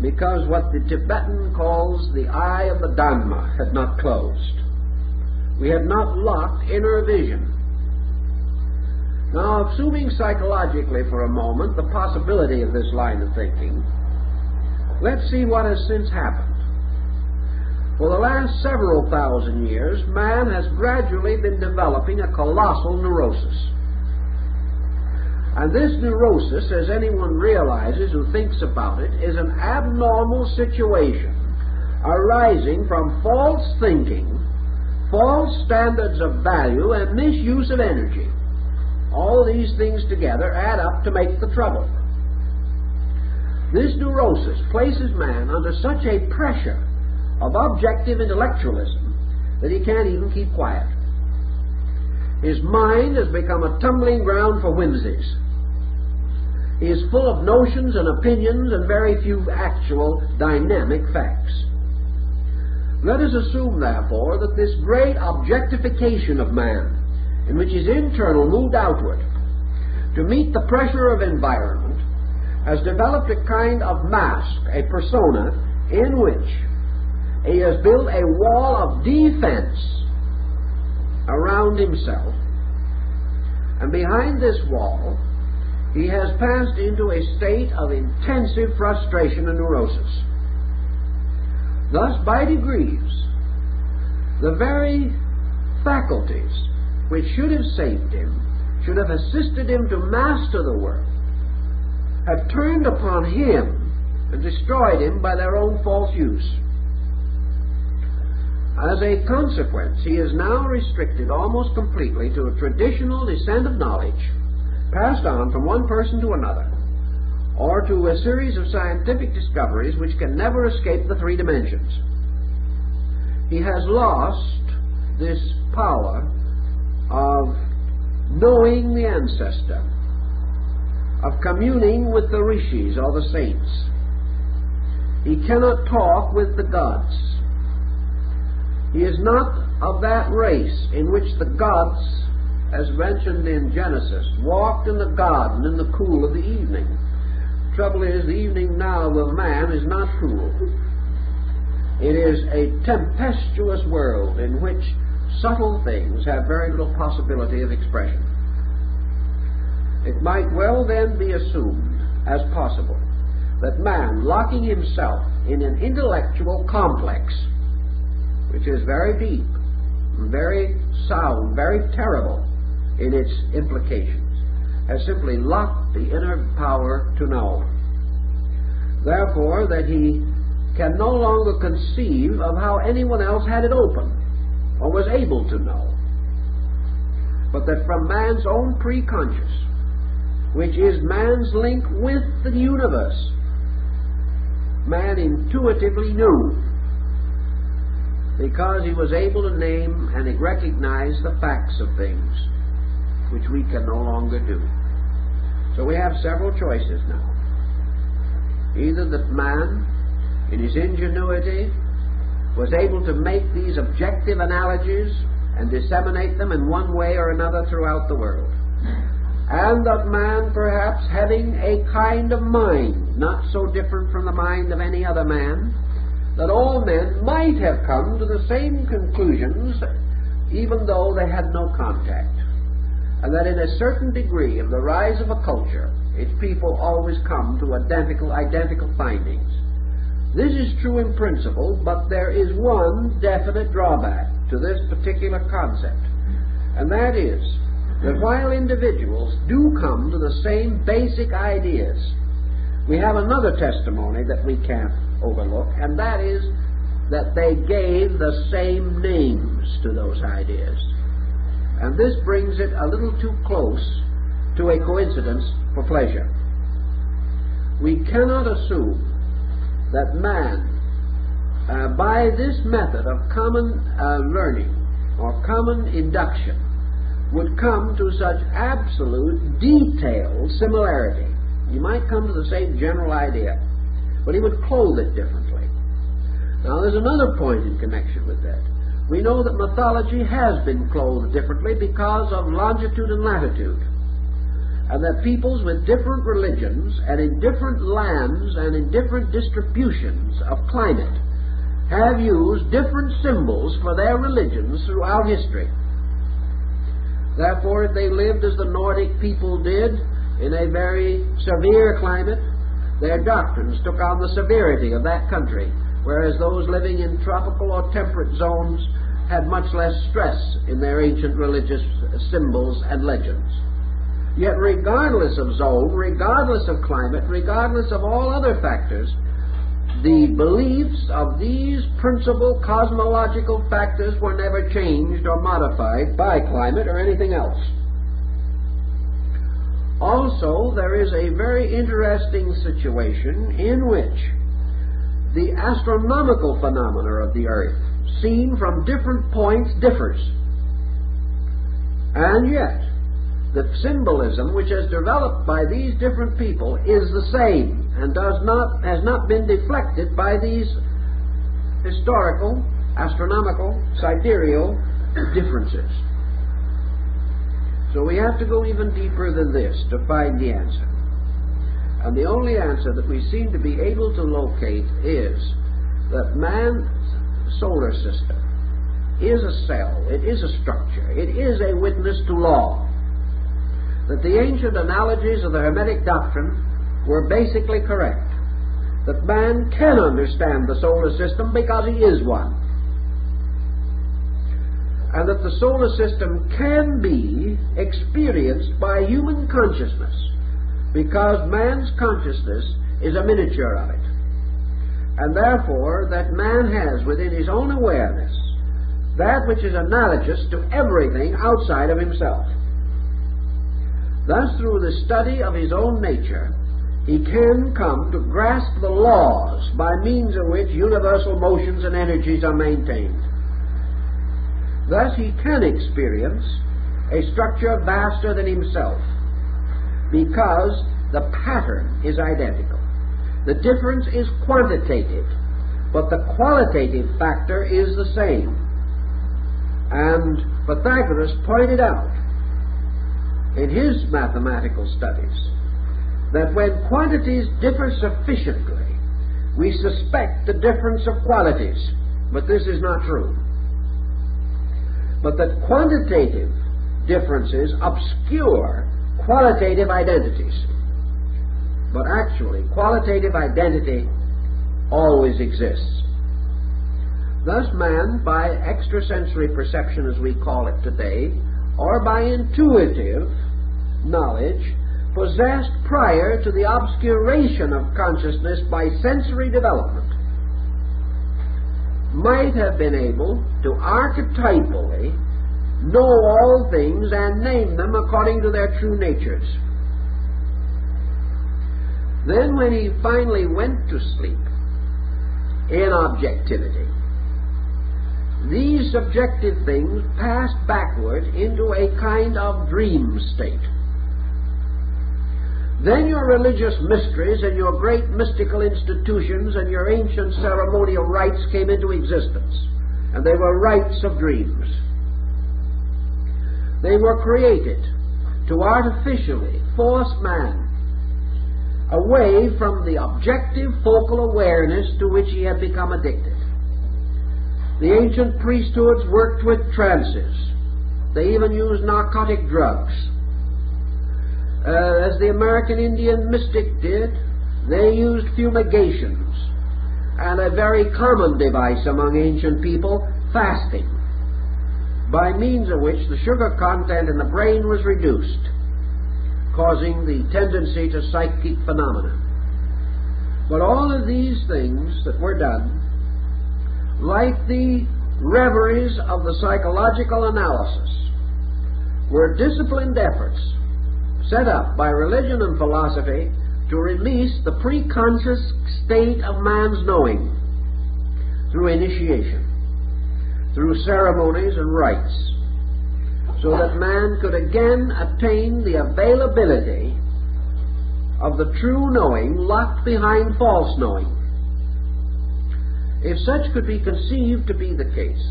because what the Tibetan calls the eye of the Dhamma had not closed. We had not locked inner vision. Now, assuming psychologically for a moment the possibility of this line of thinking, let's see what has since happened. For the last several thousand years, man has gradually been developing a colossal neurosis. And this neurosis, as anyone realizes who thinks about it, is an abnormal situation arising from false thinking, false standards of value, and misuse of energy. All these things together add up to make the trouble. This neurosis places man under such a pressure of objective intellectualism that he can't even keep quiet. His mind has become a tumbling ground for whimsies. He is full of notions and opinions and very few actual dynamic facts. Let us assume, therefore, that this great objectification of man, in which his internal moved outward to meet the pressure of environment, has developed a kind of mask, a persona, in which he has built a wall of defense around himself, and behind this wall he has passed into a state of intensive frustration and neurosis. Thus, by degrees, the very faculties which should have saved him, should have assisted him to master the world, have turned upon him and destroyed him by their own false use. As a consequence, he is now restricted almost completely to a traditional descent of knowledge, passed on from one person to another, or to a series of scientific discoveries which can never escape the three dimensions. He has lost this power of knowing the ancestor, of communing with the rishis or the saints. He cannot talk with the gods. He is not of that race in which the gods, as mentioned in Genesis, walked in the garden in the cool of the evening. The trouble is, the evening now of man is not cool. It is a tempestuous world in which subtle things have very little possibility of expression. It might well then be assumed as possible that man, locking himself in an intellectual complex, which is very deep, very sound, very terrible in its implications, has simply locked the inner power to know. Therefore, that he can no longer conceive of how anyone else had it open or was able to know, but that from man's own preconscious, which is man's link with the universe, man intuitively knew, because he was able to name and recognize the facts of things, which we can no longer do. So we have several choices now. Either that man, in his ingenuity, was able to make these objective analogies and disseminate them in one way or another throughout the world, and that man, perhaps having a kind of mind not so different from the mind of any other man, that all men might have come to the same conclusions even though they had no contact, and that in a certain degree of the rise of a culture, its people always come to identical findings. This is true in principle, but there is one definite drawback to this particular concept, And that is that while individuals do come to the same basic ideas, we have another testimony that we can't overlook, and that is that they gave the same names to those ideas. And this brings it a little too close to a coincidence for pleasure. We cannot assume that man, by this method of common learning or common induction, would come to such absolute detailed similarity. He might come to the same general idea, but he would clothe it differently. Now, there's another point in connection with that. We know that mythology has been clothed differently because of longitude and latitude, and that peoples with different religions and in different lands and in different distributions of climate have used different symbols for their religions throughout history. Therefore, if they lived as the Nordic people did in a very severe climate, their doctrines took on the severity of that country, whereas those living in tropical or temperate zones had much less stress in their ancient religious symbols and legends. Yet regardless of zone, regardless of climate, regardless of all other factors, the beliefs of these principal cosmological factors were never changed or modified by climate or anything else. Also, there is a very interesting situation in which the astronomical phenomena of the earth, seen from different points, differs. And yet, the symbolism which is developed by these different people is the same and has not been deflected by these historical, astronomical, sidereal differences. So we have to go even deeper than this to find the answer. And the only answer that we seem to be able to locate is that man's solar system is a cell, it is a structure, it is a witness to law. That the ancient analogies of the Hermetic doctrine were basically correct. That man can understand the solar system because he is one. And that the solar system can be experienced by human consciousness because man's consciousness is a miniature of it. And therefore that man has within his own awareness that which is analogous to everything outside of himself. Thus, through the study of his own nature, he can come to grasp the laws by means of which universal motions and energies are maintained. Thus, he can experience a structure vaster than himself because the pattern is identical. The difference is quantitative, but the qualitative factor is the same. And Pythagoras pointed out in his mathematical studies that when quantities differ sufficiently, we suspect the difference of qualities, but this is not true. But that quantitative differences obscure qualitative identities. But actually, qualitative identity always exists. Thus, man, by extrasensory perception, as we call it today, or by intuitive knowledge, possessed prior to the obscuration of consciousness by sensory development, might have been able to archetypally know all things and name them according to their true natures. Then when he finally went to sleep in objectivity, these subjective things passed backward into a kind of dream state. Then your religious mysteries and your great mystical institutions and your ancient ceremonial rites came into existence, and they were rites of dreams. They were created to artificially force man away from the objective focal awareness to which he had become addicted. The ancient priesthoods worked with trances. They even used narcotic drugs. As the American Indian mystic did, they used fumigations, and a very common device among ancient people, fasting. by means of which the sugar content in the brain was reduced, causing the tendency to psychic phenomena. But all of these things that were done, like the reveries of the psychological analysis, were disciplined efforts set up by religion and philosophy to release the preconscious state of man's knowing through initiation, through ceremonies and rites, so that man could again attain the availability of the true knowing locked behind false knowing. If such could be conceived to be the case,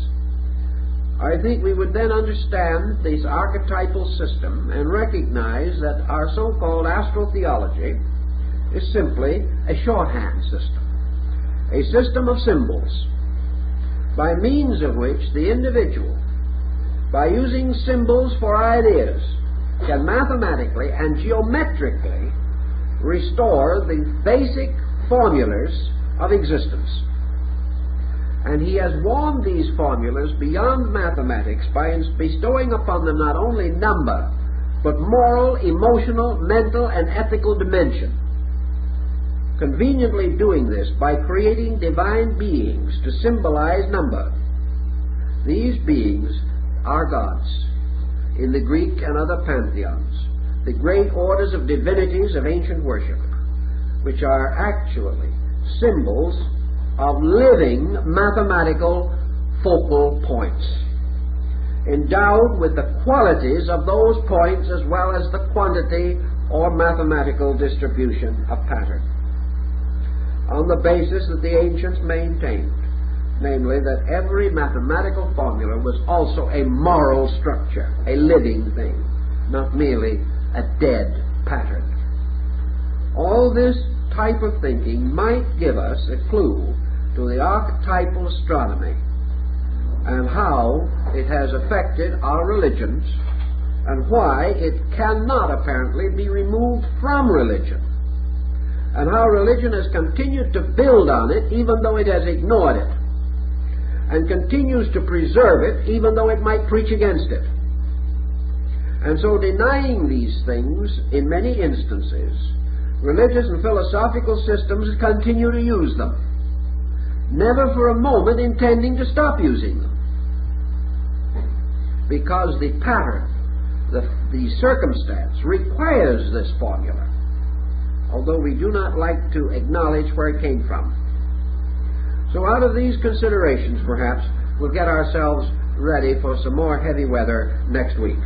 I think we would then understand this archetypal system and recognize that our so-called astral theology is simply a shorthand system, a system of symbols, by means of which the individual, by using symbols for ideas, can mathematically and geometrically restore the basic formulas of existence. And he has warmed these formulas beyond mathematics by bestowing upon them not only number, but moral, emotional, mental, and ethical dimension, conveniently doing this by creating divine beings to symbolize number. These beings are gods in the Greek and other pantheons, the great orders of divinities of ancient worship, which are actually symbols of living mathematical focal points, endowed with the qualities of those points as well as the quantity or mathematical distribution of pattern, on the basis that the ancients maintained, namely that every mathematical formula was also a moral structure, a living thing, not merely a dead pattern. All this type of thinking might give us a clue to the archetypal astronomy and how it has affected our religions and why it cannot apparently be removed from religion, and how religion has continued to build on it even though it has ignored it, and continues to preserve it even though it might preach against it. And so, denying these things in many instances, religious and philosophical systems continue to use them, never for a moment intending to stop using them, because the pattern, the circumstance requires this formula, although we do not like to acknowledge where it came from. So out of these considerations, perhaps, we'll get ourselves ready for some more heavy weather next week.